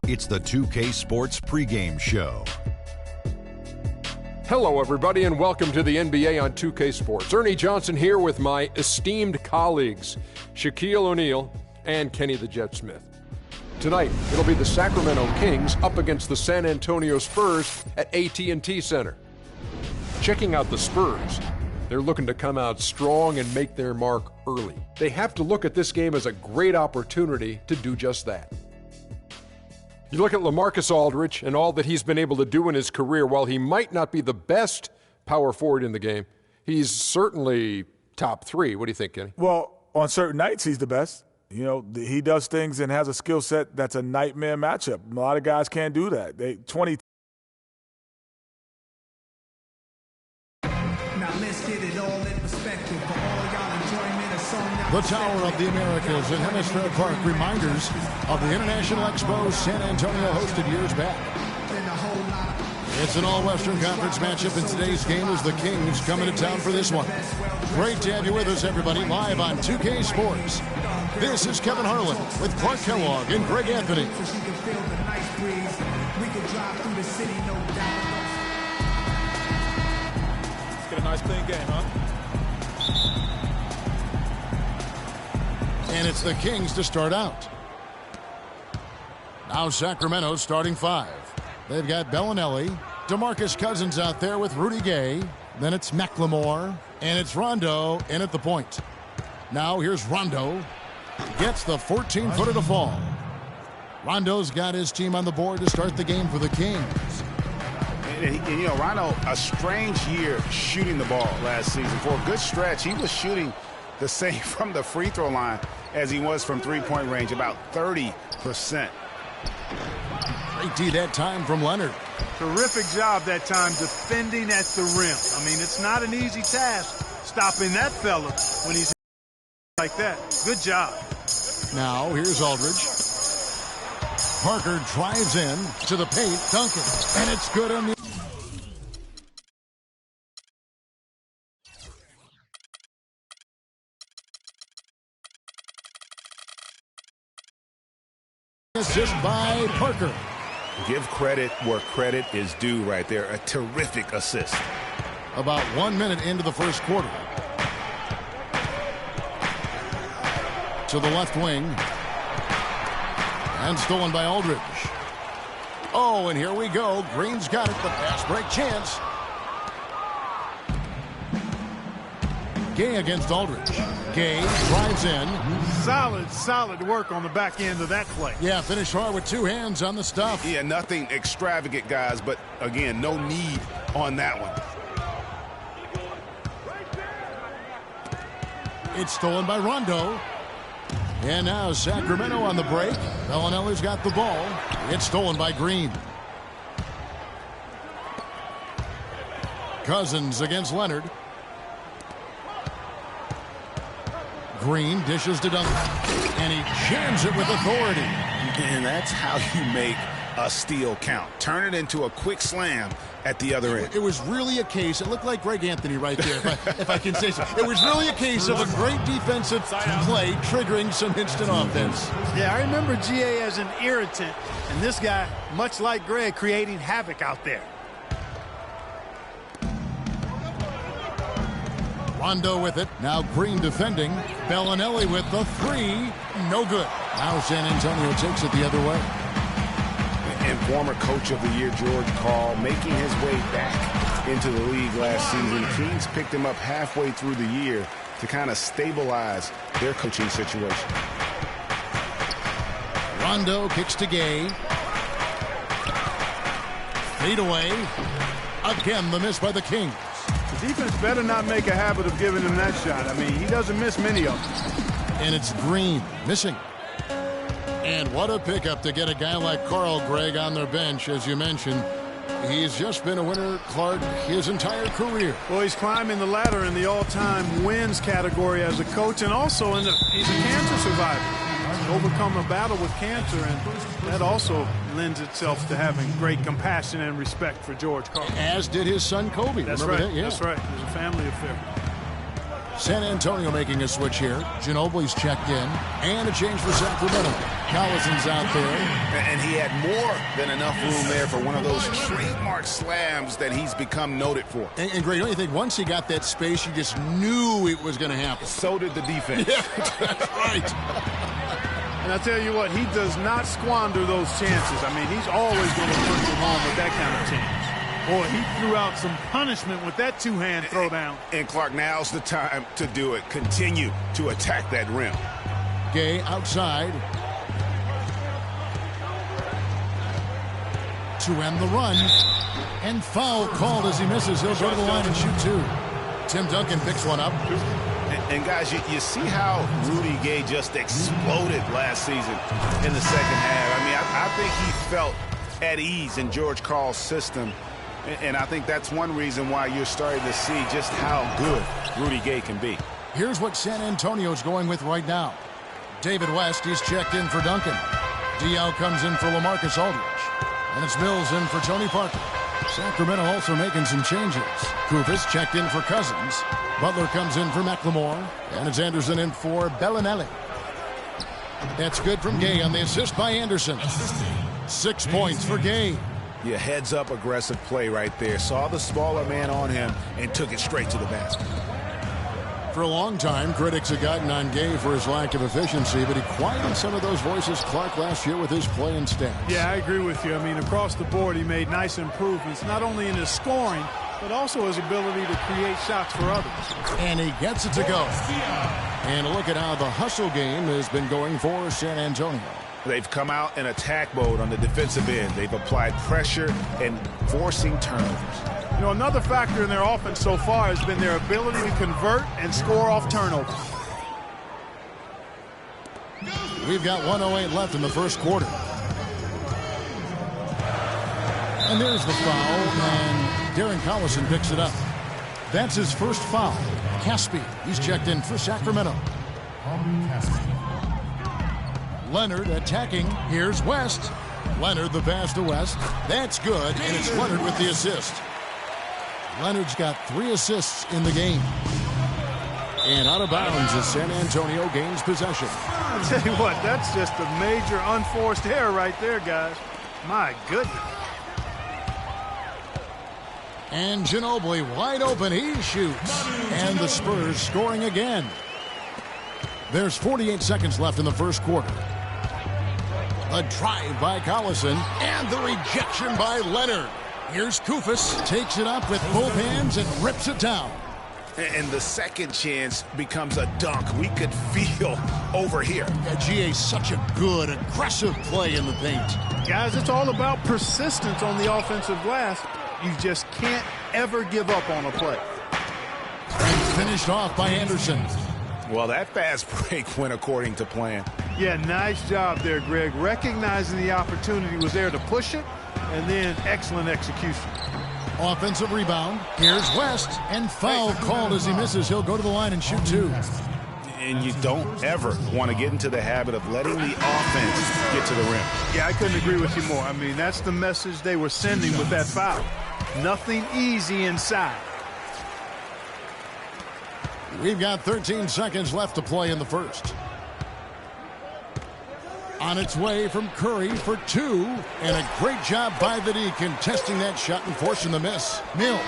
It's the 2K Sports pregame show. Hello, everybody, and welcome to the NBA on 2K Sports. Ernie Johnson here with my esteemed colleagues, Shaquille O'Neal and Kenny the Jet Smith. Tonight, it'll be the Sacramento Kings up against the San Antonio Spurs at AT&T Center. Checking out the Spurs, they're looking to come out strong and make their mark early. They have to look at this game as a great opportunity to do just that. You look at LaMarcus Aldridge and all that he's been able to do in his career. While he might not be the best power forward in the game, he's certainly top three. What do you think, Kenny? Well, on certain nights, he's the best. You know, he does things and has a skill set that's a nightmare matchup. A lot of guys can't do that. Now let's get it all in perspective for all y'all enjoyment of song. The Tower of the Americas at Hemisphere Park, reminders of the International Expo San Antonio hosted years back. It's an all-Western Conference matchup, and today's game is the Kings coming to town for this one. Great to have you with us, everybody, live on 2K Sports. This is Kevin Harlan with Clark Kellogg and Greg Anthony. Let's get a nice clean game, huh? And it's the Kings to start out. Now Sacramento starting five. They've got Bellinelli, DeMarcus Cousins out there with Rudy Gay. Then it's McLemore. And it's Rondo in at the point. Now here's Rondo. Gets the 14-footer to fall. Rondo's got his team on the board to start the game for the Kings. And you know, Rondo, a strange year shooting the ball last season. For a good stretch, he was shooting the same from the free throw line as he was from three-point range, about 30%. Great D that time from Leonard. Terrific job that time defending at the rim. I mean, it's not an easy task stopping that fella when he's like that. Good job. Now here's Aldridge. Parker drives in to the paint. Duncan. And it's good on the... assist by Parker. Give credit where credit is due right there. A terrific assist. About 1 minute into the first quarter. To the left wing. And stolen by Aldridge. Oh, and here we go. Green's got it. The pass break chance. Gay against Aldridge. Gay drives in. Solid work on the back end of that play. Yeah, finish hard with two hands on the stuff. Yeah, nothing extravagant, guys, but again, no need on that one. It's stolen by Rondo. And now Sacramento on the break. Bellinelli's got the ball. It's stolen by Green. Cousins against Leonard. Green dishes to Duncan. And he jams it with authority. And that's how you make a steal count. Turn it into a quick slam at the other end. It was really a case. It looked like Greg Anthony right there, if I can say so. It was really a case of a great defensive play triggering some instant offense. Yeah, I remember GA as an irritant, and this guy, much like Greg, creating havoc out there. Rondo with it. Now Green defending. Bellinelli with the three. No good. Now San Antonio takes it the other way. And former coach of the year, George Karl, making his way back into the league last season. Kings picked him up halfway through the year to kind of stabilize their coaching situation. Rondo kicks to Gay. Fade away. Again, the miss by the Kings. The defense better not make a habit of giving him that shot. I mean, he doesn't miss many of them. And it's Green missing. And what a pickup to get a guy like Carl, Greg, on their bench, as you mentioned. He's just been a winner, Clark, his entire career. Well, he's climbing the ladder in the all-time wins category as a coach, and also he's a cancer survivor. He's overcome a battle with cancer, and that also lends itself to having great compassion and respect for George Karl. As did his son, Kobe. That's Remember right. that? Yeah. That's right. It was a family affair. San Antonio making a switch here. Ginobili's checked in. And a change for Sacramento. Collison's out there. And he had more than enough room there for one of those trademark slams that he's become noted for. And Greg, don't you think once he got that space, you just knew it was going to happen? So did the defense. Yeah, that's right. And I tell you what, he does not squander those chances. I mean, he's always going to punch it home with that kind of chance. Boy, he threw out some punishment with that two-hand throwdown. And Clark, now's the time to do it. Continue to attack that rim. Gay outside. To end the run. And foul called as he misses. He'll go to the line and shoot two. Tim Duncan picks one up. And guys, you see how Rudy Gay just exploded last season in the second half. I mean, I think he felt at ease in George Karl's system. And I think that's one reason why you're starting to see just how good Rudy Gay can be. Here's what San Antonio's going with right now. David West, he's checked in for Duncan. Diaw comes in for LaMarcus Aldridge. And it's Mills in for Tony Parker. Sacramento also making some changes. Kufis checked in for Cousins. Butler comes in for McLemore. And it's Anderson in for Bellinelli. That's good from Gay on the assist by Anderson. 6 points for Gay. Yeah, heads-up aggressive play right there. Saw the smaller man on him and took it straight to the basket. For a long time, critics have gotten on Gay for his lack of efficiency, but he quieted some of those voices Clark last year with his play and stats. Yeah, I agree with you. I mean, across the board, he made nice improvements, not only in his scoring, but also his ability to create shots for others. And he gets it to go. And look at how the hustle game has been going for San Antonio. They've come out in attack mode on the defensive end. They've applied pressure and forcing turnovers. You know, another factor in their offense so far has been their ability to convert and score off turnovers. We've got 1:08 left in the first quarter. And there's the foul, and Derrick Collison picks it up. That's his first foul. Caspi, he's checked in for Sacramento. Leonard attacking. Here's West. Leonard the pass to West. That's good, and it's Leonard with the assist. Leonard's got 3 assists in the game. And out of bounds as San Antonio gains possession. I'll tell you what, that's just a major unforced error right there, guys. My goodness. And Ginobili wide open. He shoots. And the Spurs scoring again. There's 48 seconds left in the first quarter. A drive by Collison. And the rejection by Leonard. Here's Koufos, takes it up with both hands and rips it down. And the second chance becomes a dunk. We could feel over here. Yeah, GA, such a good, aggressive play in the paint. Guys, it's all about persistence on the offensive glass. You just can't ever give up on a play. And finished off by Anderson. Well, that fast break went according to plan. Yeah, nice job there, Greg. Recognizing the opportunity was there to push it, and then excellent execution. Offensive rebound. Here's West. And foul called as he misses. He'll go to the line and shoot 2. And you don't ever want to get into the habit of letting the offense get to the rim. Yeah, I couldn't agree with you more. I mean, that's the message they were sending with that foul. Nothing easy inside. We've got 13 seconds left to play in the first. On its way from Curry for 2. And a great job by the D contesting that shot and forcing the miss. Mills.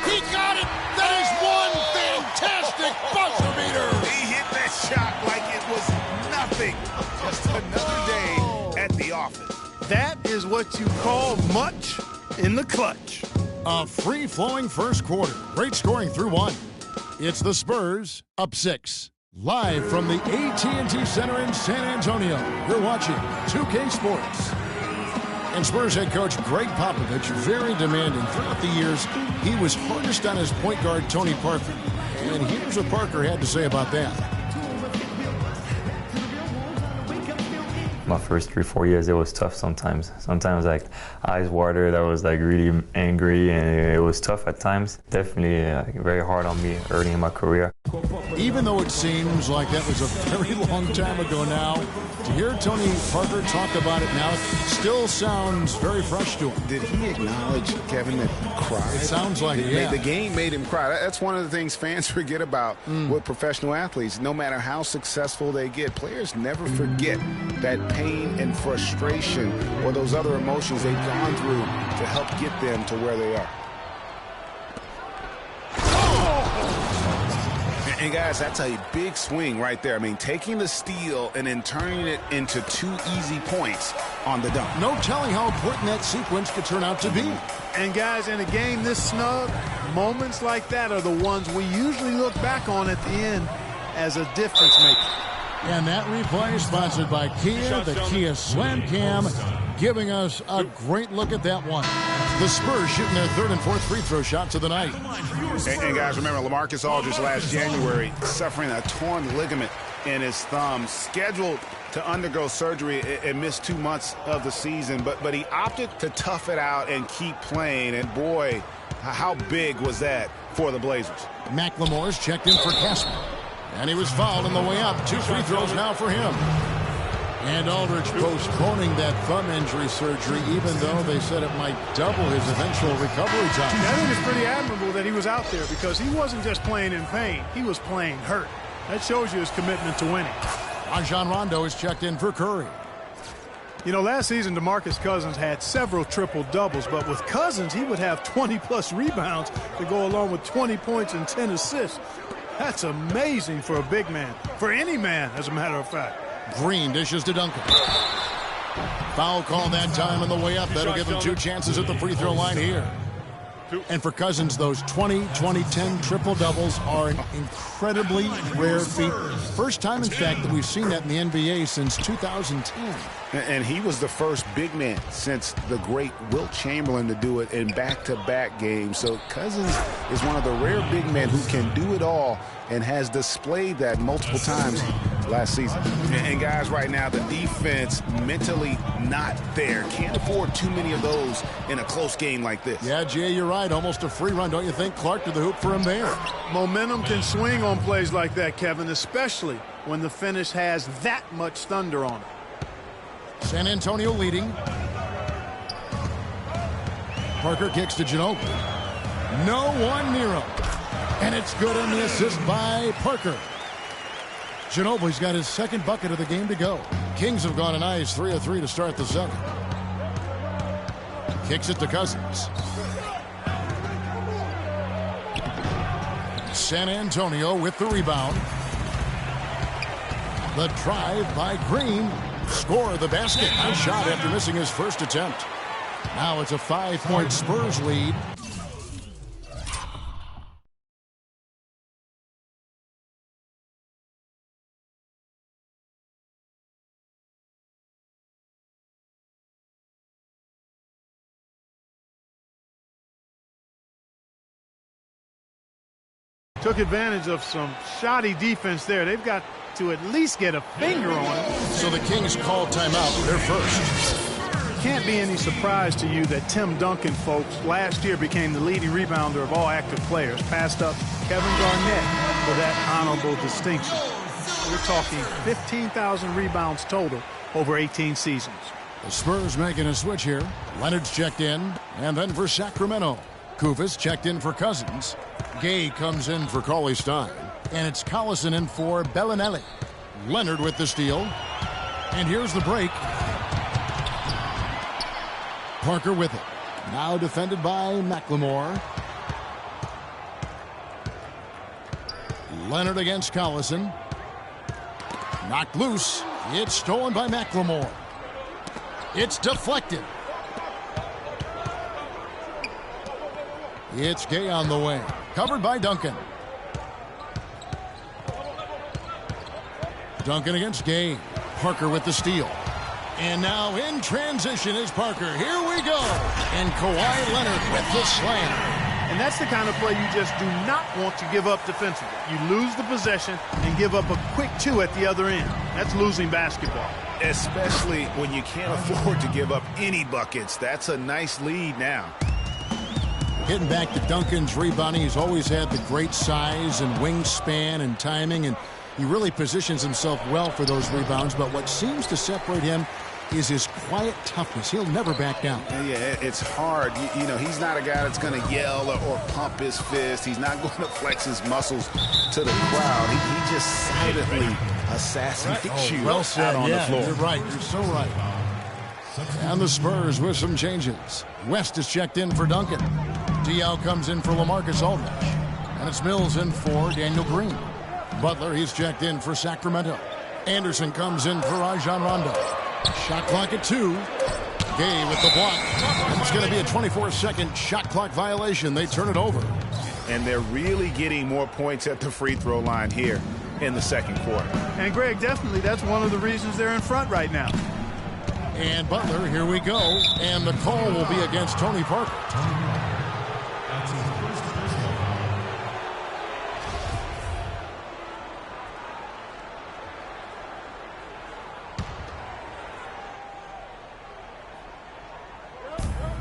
He got it! That is one fantastic buzzer beater! He hit that shot like it was nothing. Just another day at the office. That is what you call much in the clutch. A free-flowing first quarter. Great scoring through 1. It's the Spurs up 6. Live from the AT&T Center in San Antonio, you're watching 2K Sports. And Spurs head coach Greg Popovich, very demanding. Throughout the years, he was hardest on his point guard, Tony Parker. And here's what Parker had to say about that. My first 3-4 years, it was tough sometimes. Sometimes, like, eyes watered. I was, like, really angry, and it was tough at times. Definitely very hard on me early in my career. Even though it seems like that was a very long time ago now, to hear Tony Parker talk about it now, it still sounds very fresh to him. Did he acknowledge, Kevin, that he cried? It sounds like it, yeah. The game made him cry. That's one of the things fans forget about with professional athletes. No matter how successful they get, players never forget that pain and frustration or those other emotions they've gone through to help get them to where they are. And guys, that's a big swing right there. I mean, taking the steal and then turning it into 2 easy points on the dunk. No telling how important that sequence could turn out to be. And guys, in a game this snug, moments like that are the ones we usually look back on at the end as a difference maker. And that replay sponsored by Kia, the Kia Slam Cam, giving us a great look at that one. The Spurs shooting their 3rd and 4th free throw shots of the night. And guys, remember, LaMarcus Aldridge last January suffering a torn ligament in his thumb, scheduled to undergo surgery and miss 2 months of the season. But he opted to tough it out and keep playing. And boy, how big was that for the Blazers? McLemore's checked in for Casper. And he was fouled on the way up. 2 free throws now for him. And Aldridge postponing that thumb injury surgery, even though they said it might double his eventual recovery time. I think it's pretty admirable that he was out there because he wasn't just playing in pain. He was playing hurt. That shows you his commitment to winning. Rajon Rondo is checked in for Curry. You know, last season, DeMarcus Cousins had several triple-doubles, but with Cousins, he would have 20-plus rebounds to go along with 20 points and 10 assists. That's amazing for a big man, for any man, as a matter of fact. Green dishes to Duncan. Foul call that time on the way up. That'll give him 2 chances at the free throw line here. And for Cousins, those 20, 20, 10 triple-doubles are an incredibly rare feat. First time, in fact, that we've seen that in the NBA since 2010. And he was the first big man since the great Wilt Chamberlain to do it in back-to-back games. So Cousins is one of the rare big men who can do it all and has displayed that multiple times last season. And guys, right now, the defense mentally not there. Can't afford too many of those in a close game like this. Yeah, Jay, you're right. Almost a free run, don't you think? Clark to the hoop for him there. Momentum can swing on plays like that, Kevin, especially when the finish has that much thunder on it. San Antonio leading. Parker kicks to Ginobili. No one near him. And it's good on the assist by Parker. Ginobili's got his second bucket of the game to go. Kings have gone a nice 3 of 3 to start the second. Kicks it to Cousins. San Antonio with the rebound. The drive by Green. Score the basket. Nice shot after missing his first attempt. Now it's a 5-point Spurs lead. Took advantage of some shoddy defense there. They've got to at least get a finger on it. So the Kings call timeout. They're first. Can't be any surprise to you that Tim Duncan, folks, last year became the leading rebounder of all active players. Passed up Kevin Garnett for that honorable distinction. We're talking 15,000 rebounds total over 18 seasons. The Spurs making a switch here. Leonard's checked in, and then for Sacramento. Kufis checked in for Cousins. Gay comes in for Cauley-Stein. And it's Collison in for Bellinelli. Leonard with the steal. And here's the break. Parker with it. Now defended by McLemore. Leonard against Collison. Knocked loose. It's stolen by McLemore. It's deflected. It's Gay on the way. Covered by Duncan. Duncan against Gay. Parker with the steal. And now in transition is Parker. Here we go. And Kawhi Leonard with the slam. And that's the kind of play you just do not want to give up defensively. You lose the possession and give up a quick 2 at the other end. That's losing basketball. Especially when you can't afford to give up any buckets. That's a nice lead now. Hitting back to Duncan's rebounding. He's always had the great size and wingspan and timing, and he really positions himself well for those rebounds. But what seems to separate him is his quiet toughness. He'll never back down. Yeah, it's hard. You know, he's not a guy that's going to yell or pump his fist. He's not going to flex his muscles to the crowd. He just silently assassinates you well said. out on the floor. You're right. You're so right. And the Spurs with some changes. West is checked in for Duncan. Diaw comes in for LaMarcus Aldridge. And it's Mills in for Daniel Green. Butler, he's checked in for Sacramento. Anderson comes in for Rajon Rondo. Shot clock at 2. Gay with the block. And it's going to be a 24-second shot clock violation. They turn it over. And they're really getting more points at the free throw line here in the second quarter. And, Greg, definitely that's one of the reasons they're in front right now. And Butler, here we go. And the call will be against Tony Parker.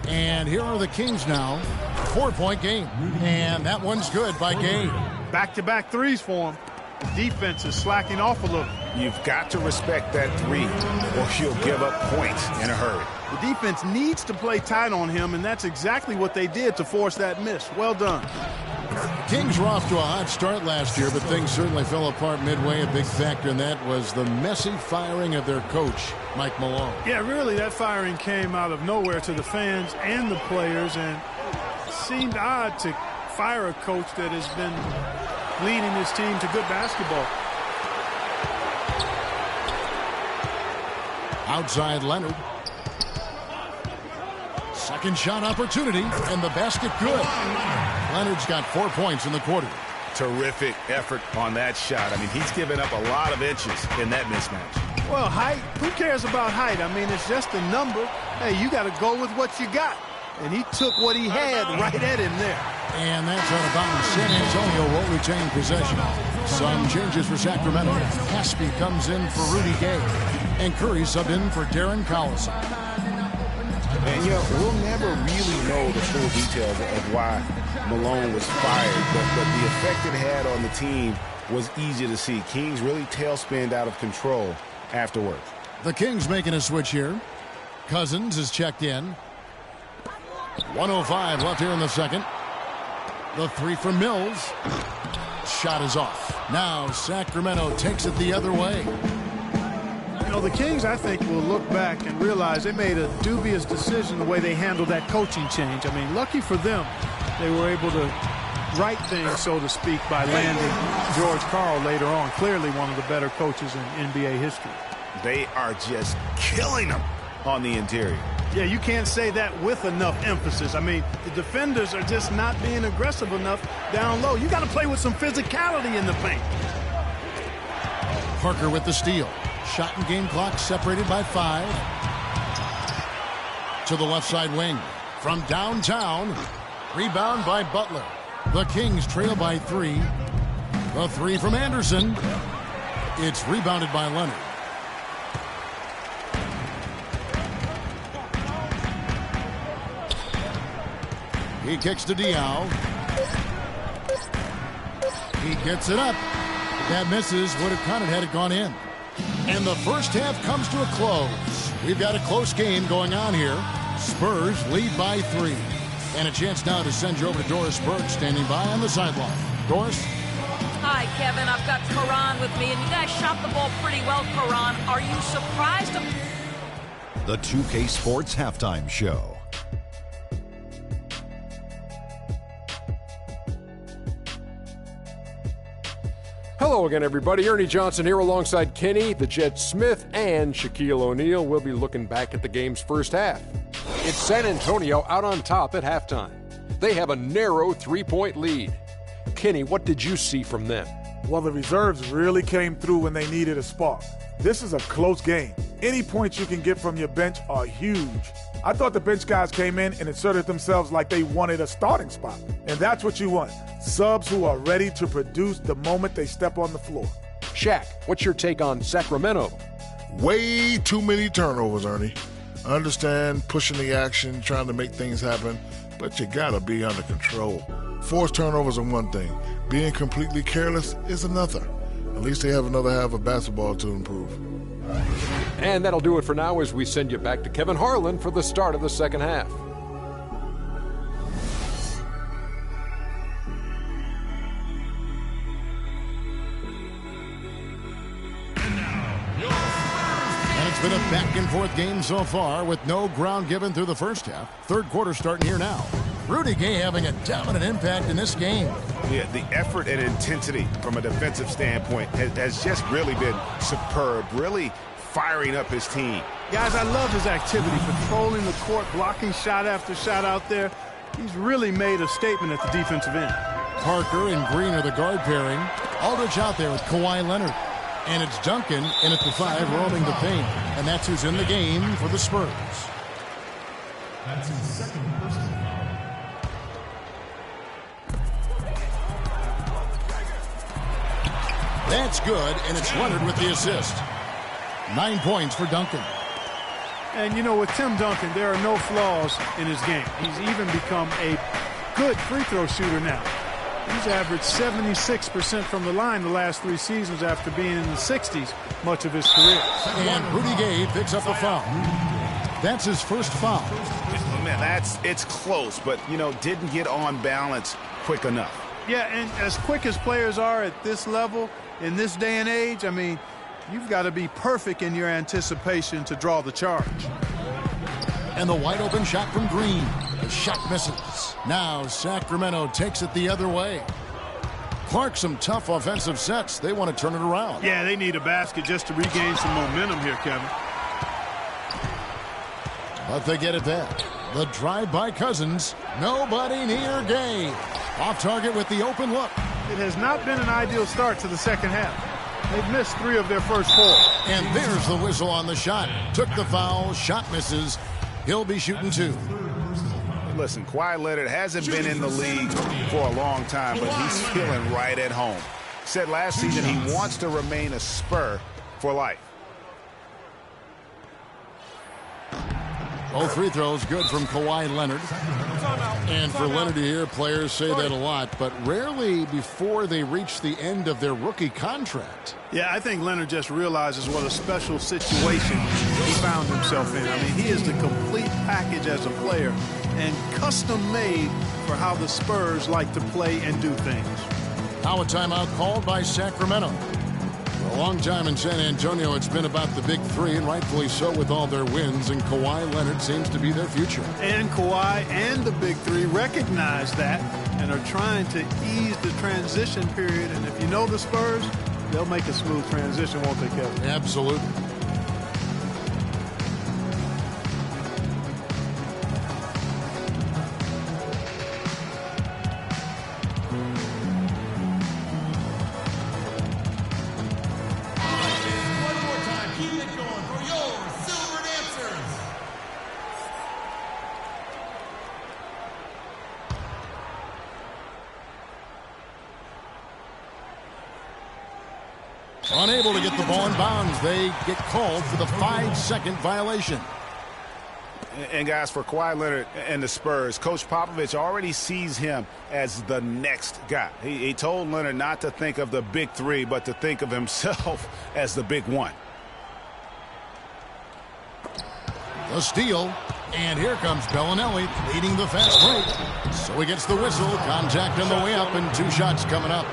And here are the Kings now. 4-point game. And that one's good by Gay. Back-to-back threes for him. The defense is slacking off a little. You've got to respect that 3 or you'll give up points in a hurry. The defense needs to play tight on him, and that's exactly what they did to force that miss. Well done. Kings were off to a hot start last year, but things certainly fell apart midway. A big factor in that was the messy firing of their coach, Mike Malone. Yeah, really, that firing came out of nowhere to the fans and the players, and it seemed odd to fire a coach that has been leading his team to good basketball. Outside Leonard. Second shot opportunity, and the basket good. Leonard's got 4 points in the quarter. Terrific effort on that shot. I mean, he's given up a lot of inches in that mismatch. Well, height, who cares about height? I mean, it's just a number. Hey, you got to go with what you got. And he took what he had right at him there. And that's out of bounds. San Antonio will retain possession. Some changes for Sacramento. Caspi comes in for Rudy Gay. And Curry subbed in for Darren Collison. And, you know, we'll never really know the full details of why Malone was fired, but the effect it had on the team was easy to see. Kings really tailspinned out of control afterward. The Kings making a switch here. Cousins is checked in. 1:05 left here in the second. The three from Mills. Shot is off. Now Sacramento takes it the other way. You know, the Kings, I think, will look back and realize they made a dubious decision the way they handled that coaching change. I mean, lucky for them, they were able to right things, so to speak, by landing George Karl later on. Clearly one of the better coaches in NBA history. They are just killing them on the interior. Yeah, you can't say that with enough emphasis. I mean, the defenders are just not being aggressive enough down low. You got to play with some physicality in the paint. Parker with the steal. Shot and game clock separated by 5. To the left side wing. From downtown. Rebound by Butler. The Kings trail by 3. The 3 from Anderson. It's rebounded by Leonard. He kicks to Diaw. He gets it up. That misses. Would have counted had it gone in. And the first half comes to a close. We've got a close game going on here. Spurs lead by 3. And a chance now to send you over to Doris Burke standing by on the sideline. Doris? Hi, Kevin. I've got Karan with me, and you guys shot the ball pretty well, Karan. Are you surprised? The 2K Sports Halftime Show. Hello again, everybody. Ernie Johnson here alongside Kenny, the Jet Smith, and Shaquille O'Neal. We'll be looking back at the game's first half. It's San Antonio out on top at halftime. They have a narrow 3-point lead. Kenny, what did you see from them? Well, the reserves really came through when they needed a spark. This is a close game. Any points you can get from your bench are huge. I thought the bench guys came in and inserted themselves like they wanted a starting spot. And that's what you want. Subs who are ready to produce the moment they step on the floor. Shaq, what's your take on Sacramento? Way too many turnovers, Ernie. I understand pushing the action, trying to make things happen, but you gotta be under control. Forced turnovers are one thing. Being completely careless is another. At least they have another half of basketball to improve. And that'll do it for now as we send you back to Kevin Harlan for the start of the second half. And it's been a back-and-forth game so far with no ground given through the first half. Third quarter starting here now. Rudy Gay having a dominant impact in this game. Yeah, the effort and intensity from a defensive standpoint has just really been superb, really firing up his team. Guys, I love his activity, patrolling the court, blocking shot after shot out there. He's really made a statement at the defensive end. Parker and Green are the guard pairing. Aldridge out there with Kawhi Leonard. And it's Duncan in at the 5, roaming the paint. And that's who's in the game for the Spurs. That's his second personal foul. That's good, and it's Leonard with the assist. 9 points for Duncan. And, you know, with Tim Duncan, there are no flaws in his game. He's even become a good free throw shooter now. He's averaged 76% from the line the last 3 seasons after being in the 60s much of his career. And Rudy Gay picks up a foul. That's his first foul. Man, it's close, but, you know, didn't get on balance quick enough. Yeah, and as quick as players are at this level, in this day and age, I mean, you've got to be perfect in your anticipation to draw the charge. And the wide open shot from Green. The shot misses. Now Sacramento takes it the other way. Clark, some tough offensive sets. They want to turn it around. Yeah, they need a basket just to regain some momentum here, Kevin. But they get it back. The drive by Cousins. Nobody near Gay. Off target with the open look. It has not been an ideal start to the second half. They've missed 3 of their first 4. And there's the whistle on the shot. Took the foul. Shot misses. He'll be shooting 2. Listen, Kawhi Leonard hasn't been in the league for a long time, but he's feeling right at home. Said last season he wants to remain a Spur for life. Both free throws good from Kawhi Leonard. And for Leonard here, players say that a lot, but rarely before they reach the end of their rookie contract. Yeah, I think Leonard just realizes what a special situation he found himself in. I mean, he is the complete package as a player and custom made for how the Spurs like to play and do things. Now a timeout called by Sacramento. For a long time in San Antonio, it's been about the big 3, and rightfully so with all their wins, and Kawhi Leonard seems to be their future. And Kawhi and the big 3 recognize that and are trying to ease the transition period. And if you know the Spurs, they'll make a smooth transition, won't they, Kevin? Absolutely. Unable to get the ball in bounds. They get called for the 5-second violation. And guys, for Kawhi Leonard and the Spurs, Coach Popovich already sees him as the next guy. He told Leonard not to think of the big 3, but to think of himself as the big 1. The steal, and here comes Bellinelli leading the fast break. So he gets the whistle, contact on the way up, and 2 shots coming up.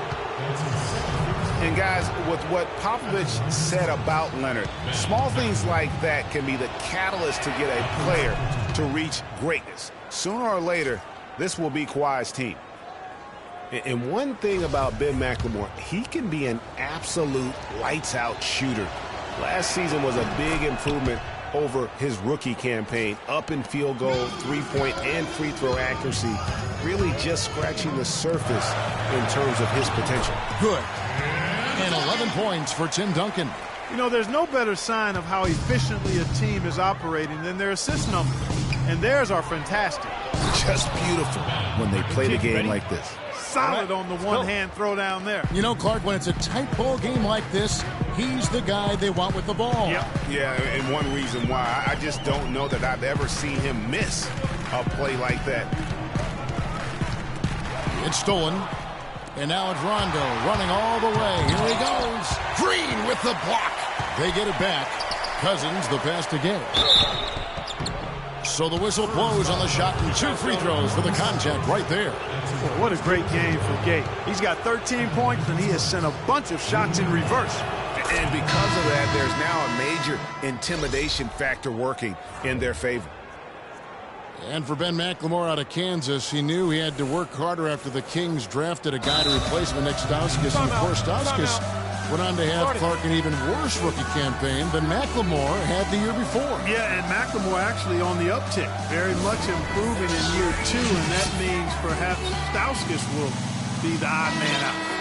And guys, with what Popovich said about Leonard, small things like that can be the catalyst to get a player to reach greatness. Sooner or later, this will be Kawhi's team. And one thing about Ben McLemore, he can be an absolute lights-out shooter. Last season was a big improvement over his rookie campaign. Up in field goal, three-point, and free throw accuracy. Really just scratching the surface in terms of his potential. Good. And 11 points for Tim Duncan. You know, there's no better sign of how efficiently a team is operating than their assist numbers. And theirs are fantastic. Just beautiful when they play the game like this. Solid on the one-hand throw down there. You know, Clark, when it's a tight ball game like this, he's the guy they want with the ball. Yep. Yeah, and one reason why, I just don't know that I've ever seen him miss a play like that. It's stolen. And now it's Rondo running all the way. Here he goes. Green with the block. They get it back. Cousins, the pass to Gay. So the whistle blows on the shot and 2 free throws for the contact right there. Boy, what a great game for Gay. He's got 13 points, and he has sent a bunch of shots in reverse. And because of that, there's now a major intimidation factor working in their favor. And for Ben McLemore out of Kansas, he knew he had to work harder after the Kings drafted a guy to replace him next Stauskas. And, of course, Stauskas went on to have Clark an even worse rookie campaign than McLemore had the year before. Yeah, and McLemore actually on the uptick. Very much improving in year 2, and that means perhaps Stauskas will be the odd man out.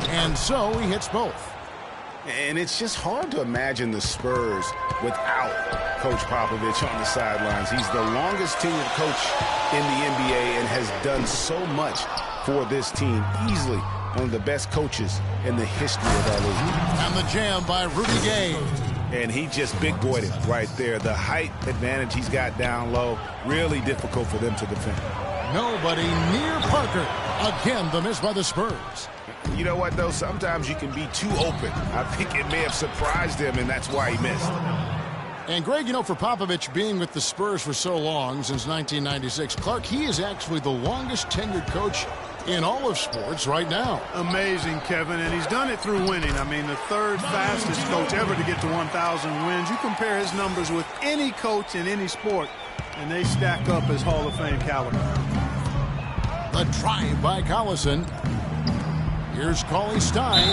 And so he hits both. And it's just hard to imagine the Spurs without Coach Popovich on the sidelines. He's the longest tenured coach in the NBA and has done so much for this team. Easily one of the best coaches in the history of our league. And the jam by Rudy Gay. And he just big-boyed it right there. The height advantage he's got down low, really difficult for them to defend. Nobody near Parker. Again, the miss by the Spurs. You know what, though? Sometimes you can be too open. I think it may have surprised him, and that's why he missed. And, Greg, you know, for Popovich being with the Spurs for so long, since 1996, Clark, he is actually the longest tenured coach in all of sports right now. Amazing, Kevin, and he's done it through winning. I mean, the third fastest coach ever to get to 1,000 wins. You compare his numbers with any coach in any sport, and they stack up as Hall of Fame caliber. The drive by Collison. Here's Cauley Stein,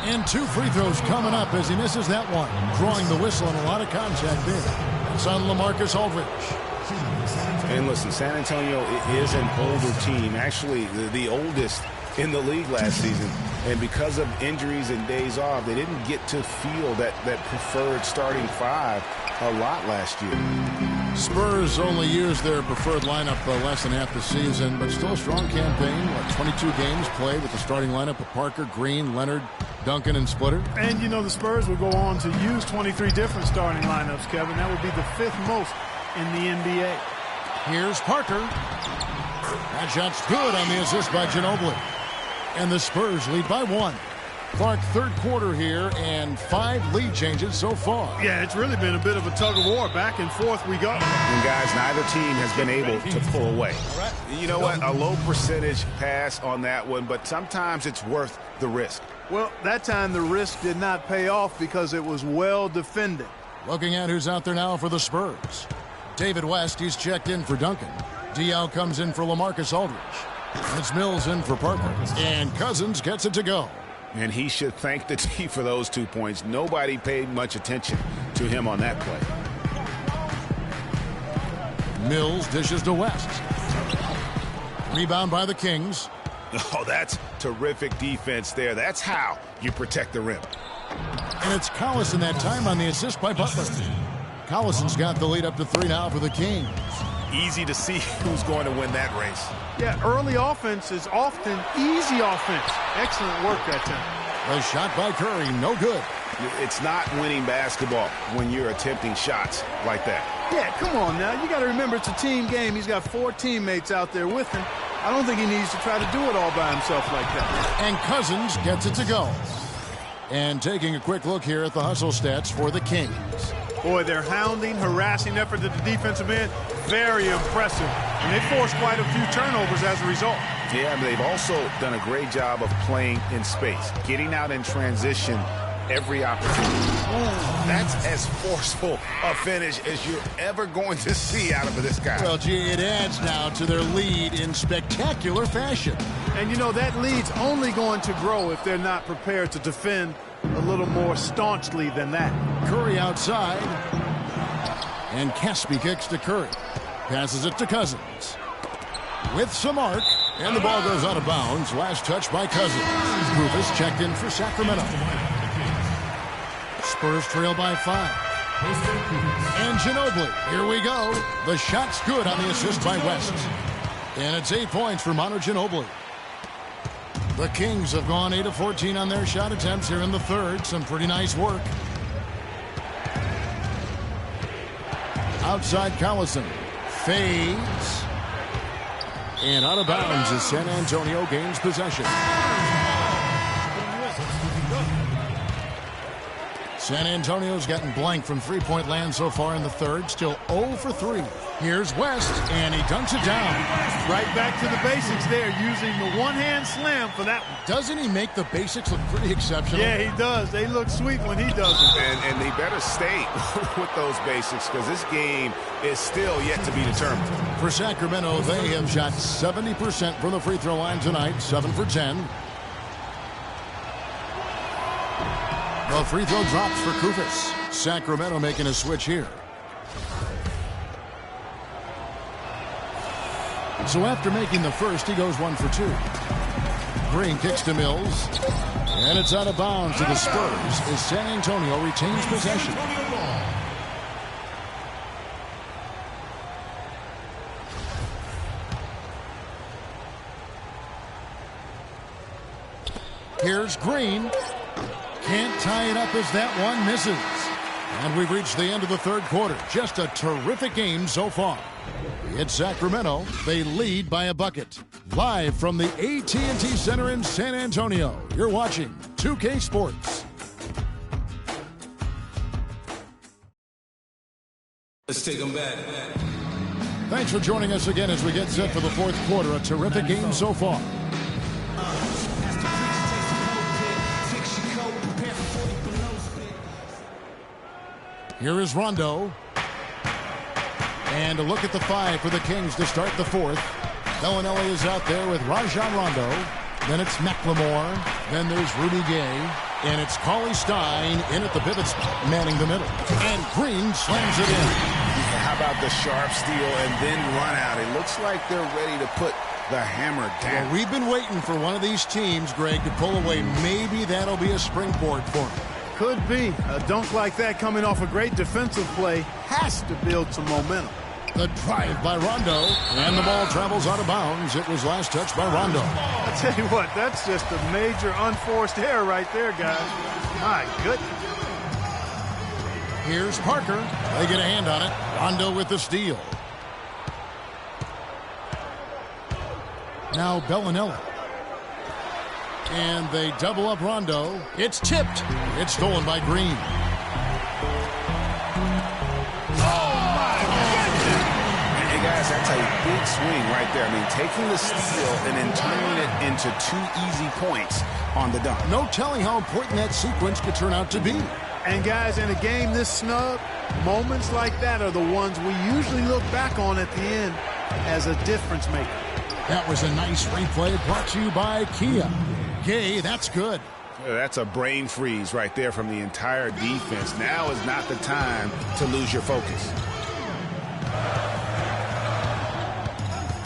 and 2 free throws coming up as he misses that one. Drawing the whistle and a lot of contact there. It's on LaMarcus Aldridge. And listen, San Antonio is an older team, actually the oldest in the league last season. And because of injuries and days off, they didn't get to feel that preferred starting 5 a lot last year. Spurs only used their preferred lineup less than half the season, but still a strong campaign. 22 games played with the starting lineup of Parker, Green, Leonard, Duncan, and Splitter. And, you know, the Spurs will go on to use 23 different starting lineups, Kevin. That would be the 5th most in the NBA. Here's Parker. That shot's good on the assist by Ginobili. And the Spurs lead by 1. Clark, third quarter here, and 5 lead changes so far. Yeah, it's really been a bit of a tug of war. Back and forth we go. And, guys, neither team has been able to pull away. You know what? A low percentage pass on that one, but sometimes it's worth the risk. Well, that time the risk did not pay off because it was well defended. Looking at who's out there now for the Spurs. David West, he's checked in for Duncan. DL comes in for LaMarcus Aldridge. It's Mills in for Parker. And Cousins gets it to go. And he should thank the team for those 2 points. Nobody paid much attention to him on that play. Mills dishes to West. Rebound by the Kings. Oh, that's terrific defense there. That's how you protect the rim. And it's Collison that time on the assist by Butler. Collison's got the lead up to 3 now for the Kings. Easy to see who's going to win that race. Yeah, early offense is often easy offense. Excellent work that time. A shot by Curry, no good. It's not winning basketball when you're attempting shots like that. Yeah, come on now. You got to remember it's a team game. He's got 4 teammates out there with him. I don't think he needs to try to do it all by himself like that. And Cousins gets it to go. And taking a quick look here at the hustle stats for the Kings. Boy, their hounding, harassing effort at the defensive end, very impressive. And they forced quite a few turnovers as a result. Yeah, but they've also done a great job of playing in space, getting out in transition every opportunity. That's as forceful a finish as you're ever going to see out of this guy. Well, gee, it adds now to their lead in spectacular fashion. And, you know, that lead's only going to grow if they're not prepared to defend a little more staunchly than that. Curry outside. And Caspi kicks to Curry. Passes it to Cousins. With some arc. And the ball goes out of bounds. Last touch by Cousins. Rufus checked in for Sacramento. Spurs trail by 5. And Ginobili. Here we go. The shot's good on the assist by West. And it's 8 points for Manu Ginobili. The Kings have gone 8 of 14 on their shot attempts here in the third. Some pretty nice work. Outside Collison. Fades. And out of bounds as San Antonio gains possession. San Antonio's gotten blank from three-point land so far in the third. Still 0 for 3. Here's West, and he dunks it down. Right back to the basics there, using the one-hand slam for that one. Doesn't he make the basics look pretty exceptional? Yeah, he does. They look sweet when he does it. And he better stay with those basics because this game is still yet to be determined. For Sacramento, they have shot 70% from the free throw line tonight, 7 for 10. The free throw drops for Kufis. Sacramento making a switch here. So after making the first, he goes 1 for 2. Green kicks to Mills. And it's out of bounds to the Spurs as San Antonio retains possession. Here's Green. Can't tie it up as that one misses. And we've reached the end of the third quarter. Just a terrific game so far. It's Sacramento. They lead by a bucket. Live from the AT&T Center in San Antonio, you're watching 2K Sports. Let's take them back. Thanks for joining us again as we get set for the fourth quarter. A terrific game so far. Here is Rondo. And a look at the 5 for the Kings to start the fourth. Bellinelli is out there with Rajon Rondo. Then it's McLemore. Then there's Rudy Gay. And it's Cauley Stein in at the pivot spot, manning the middle. And Green slams it in. How about the sharp steal and then run out? It looks like they're ready to put the hammer down. Well, we've been waiting for one of these teams, Greg, to pull away. Maybe that'll be a springboard for them. Could be. A dunk like that coming off a great defensive play has to build some momentum. The drive by Rondo, and the ball travels out of bounds. It was last touched by Rondo. I tell you what, that's just a major unforced error right there, guys. My goodness. Here's Parker. They get a hand on it. Rondo with the steal. Now Bellinelli. And they double up Rondo. It's tipped. It's stolen by Green. Guys, that's a big swing right there. I mean, taking the steal and then turning it into 2 easy points on the dunk. No telling how important that sequence could turn out to be. And guys, in a game this snug, moments like that are the ones we usually look back on at the end as a difference maker. That was a nice replay brought to you by Kia. Gay, that's good. That's a brain freeze right there from the entire defense. Now is not the time to lose your focus.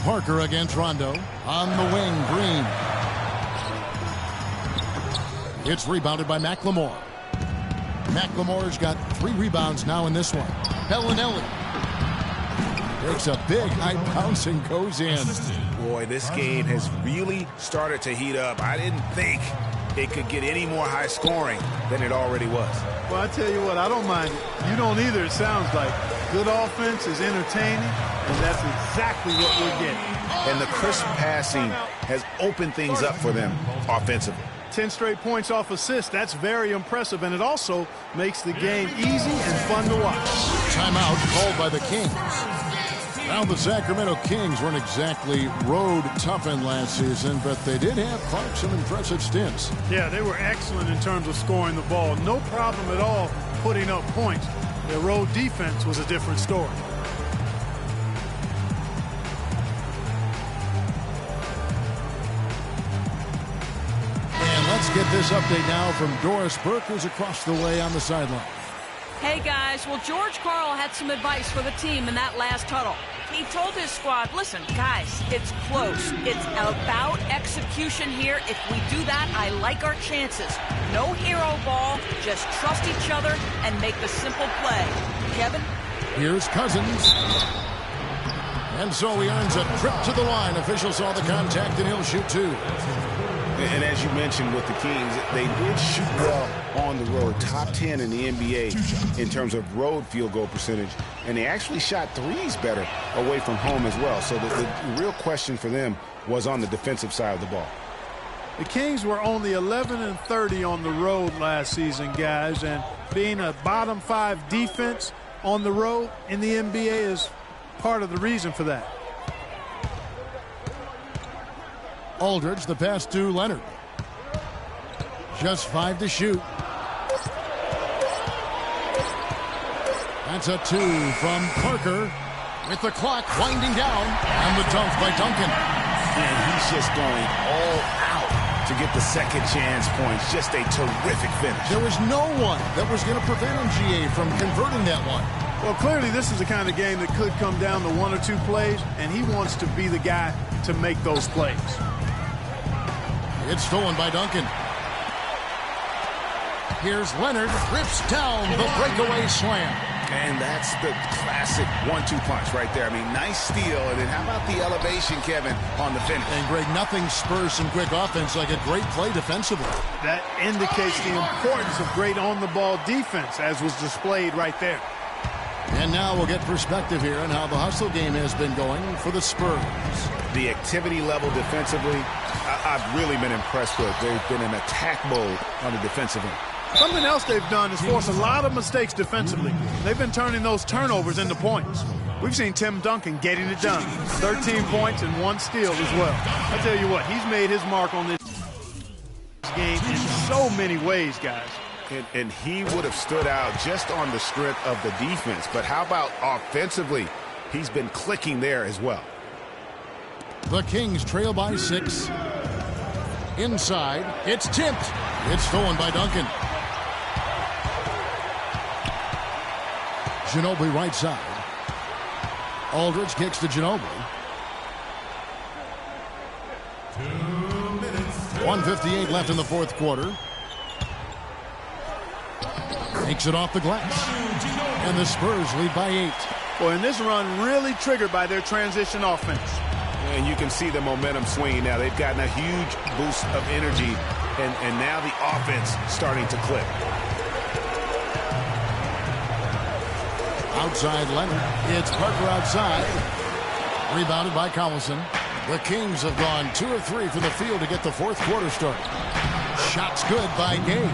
Parker against Rondo. On the wing, Green. It's rebounded by McLemore. McLemore's got 3 rebounds now in this one. Bellinelli takes a big high bounce and goes in. Boy, this game has really started to heat up. I didn't think it could get any more high scoring than it already was. Well, I tell you what, I don't mind it. You don't either, it sounds like. Good offense is entertaining, and that's exactly what we're getting. And the crisp passing has opened things up for them offensively. 10 straight points off assists. That's very impressive, and it also makes the game easy and fun to watch. Timeout called by the Kings. Now the Sacramento Kings weren't exactly road toughened last season, but they did have Clark some impressive stints. Yeah, they were excellent in terms of scoring the ball. No problem at all putting up points. Their road defense was a different story. And let's get this update now from Doris Burke, who's across the way on the sideline. Hey, guys. Well, George Karl had some advice for the team in that last huddle. He told his squad, listen, guys, it's close. It's about execution here. If we do that, I like our chances. No hero ball, just trust each other and make the simple play. Kevin? Here's Cousins. And so he earns a trip to the line. Official saw the contact, and he'll shoot 2. And as you mentioned with the Kings, they did shoot well on the road. Top 10 in the NBA in terms of road field goal percentage. And they actually shot threes better away from home as well. So the real question for them was on the defensive side of the ball. The Kings were only 11-30 on the road last season, guys. And being a bottom 5 defense on the road in the NBA is part of the reason for that. Aldridge, the pass to Leonard. Just 5 to shoot. That's a 2 from Parker with the clock winding down, and the dunk by Duncan. And he's just going all out to get the second chance points. Just a terrific finish. There was no one that was going to prevent MGA from converting that one. Well, clearly this is the kind of game that could come down to 1 or 2 plays, and he wants to be the guy to make those plays. It's stolen by Duncan. Here's Leonard, rips down the breakaway slam. And that's the classic 1-2 punch right there. I mean, nice steal. And then how about the elevation, Kevin, on the finish? And, Greg, nothing spurs some quick offense like a great play defensively. That indicates the importance of great on-the-ball defense, as was displayed right there. And now we'll get perspective here on how the hustle game has been going for the Spurs. The activity level defensively, I've really been impressed with. They've been in attack mode on the defensive end. Something else they've done is force a lot of mistakes defensively. They've been turning those turnovers into points. We've seen Tim Duncan getting it done. 13 points and 1 steal as well. I tell you what, he's made his mark on this game in so many ways, guys. And he would have stood out just on the strength of the defense. But how about offensively? He's been clicking there as well. The Kings trail by 6. Inside, it's tipped. It's stolen by Duncan. Ginobili right side. Aldridge kicks to Ginobili. 1:58 left in the fourth quarter. Takes it off the glass. And the Spurs lead by 8. Boy, and this run really triggered by their transition offense. And you can see the momentum swinging now. They've gotten a huge boost of energy, and now the offense starting to click. Outside Leonard. It's Parker outside. Rebounded by Collison. The Kings have gone 2 of 3 from the field to get the fourth quarter started. Shots good by Gay.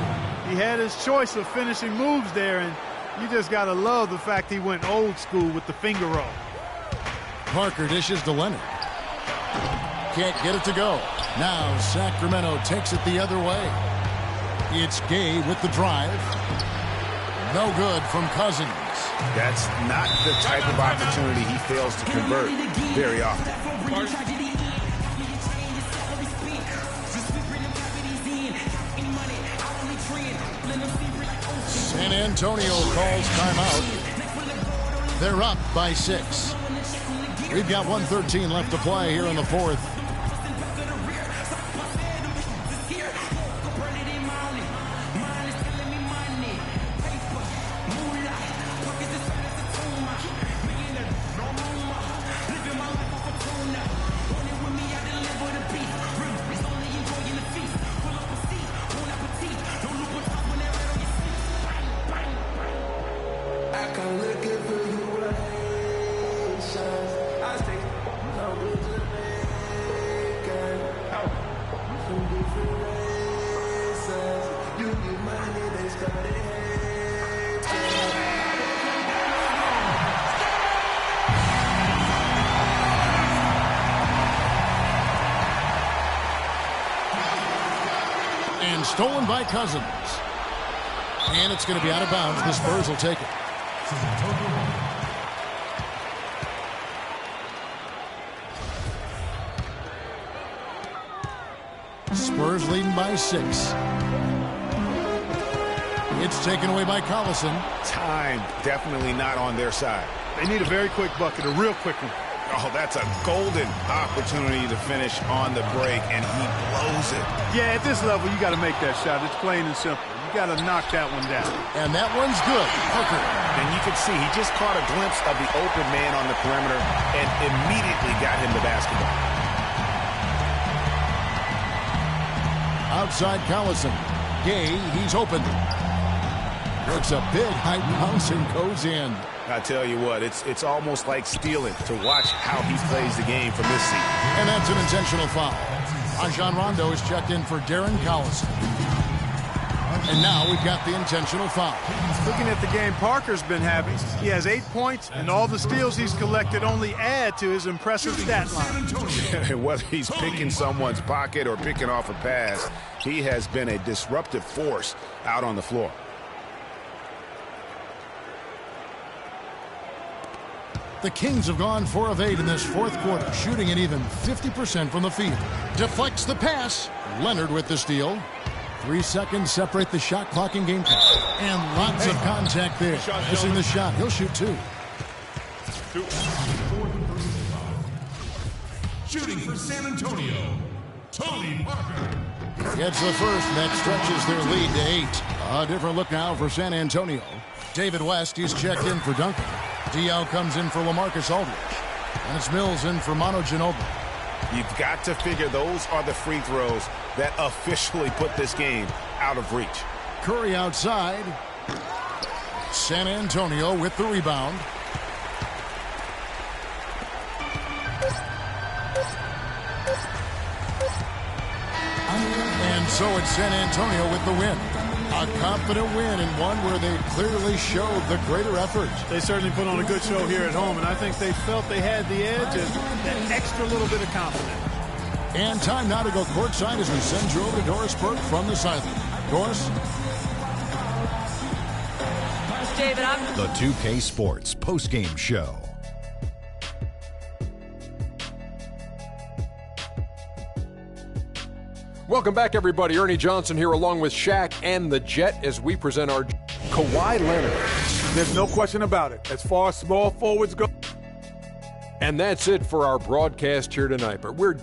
He had his choice of finishing moves there, and you just got to love the fact he went old school with the finger roll. Parker dishes to Leonard. Can't get it to go. Now Sacramento takes it the other way. It's Gay with the drive. No good from Cousins. That's not the type of opportunity he fails to convert very often. San Antonio calls timeout. They're up by 6. We've got 1:13 left to play here in the fourth. And stolen by Cousins. And it's going to be out of bounds. The Spurs will take it. Spurs leading by 6. It's taken away by Collison. Time definitely not on their side. They need a very quick bucket, a real quick one. Oh, that's a golden opportunity to finish on the break, and he blows it. Yeah, at this level, you got to make that shot. It's plain and simple. You got to knock that one down. And that one's good. Parker. And you can see he just caught a glimpse of the open man on the perimeter and immediately got him the basketball. Outside Collison. Gay, he's open. Works a big high bounce and goes in. I tell you what, it's almost like stealing to watch how he plays the game from this seat. And that's an intentional foul. Rajon Rondo is checked in for Darren Collison. And now we've got the intentional foul. Looking at the game Parker's been having, he has 8 points, and all the steals he's collected only add to his impressive stat line. Whether he's picking someone's pocket or picking off a pass, he has been a disruptive force out on the floor. The Kings have gone 4 of 8 in this fourth quarter, shooting an even 50% from the field. Deflects the pass. Leonard with the steal. 3 seconds separate the shot clock and game clock. And lots of contact there. Missing the shot. He'll shoot 2. Shooting for San Antonio, Tony Parker. Gets the first. That stretches their lead to 8. A different look now for San Antonio. David West, he's checked in for Duncan. Diaw comes in for LaMarcus Aldridge. And it's Mills in for Manu Ginobili. You've got to figure those are the free throws that officially put this game out of reach. Curry outside. San Antonio with the rebound. And so it's San Antonio with the win. A confident win and one where they clearly showed the greater effort. They certainly put on a good show here at home, and I think they felt they had the edge and that extra little bit of confidence. And time now to go courtside as we send you over to Doris Burke from the sideline. Doris? David, The 2K Sports postgame show. Welcome back, everybody. Ernie Johnson here along with Shaq and the Jet as we present our Kawhi Leonard. There's no question about it. As far as small forwards go. And that's it for our broadcast here tonight. But we're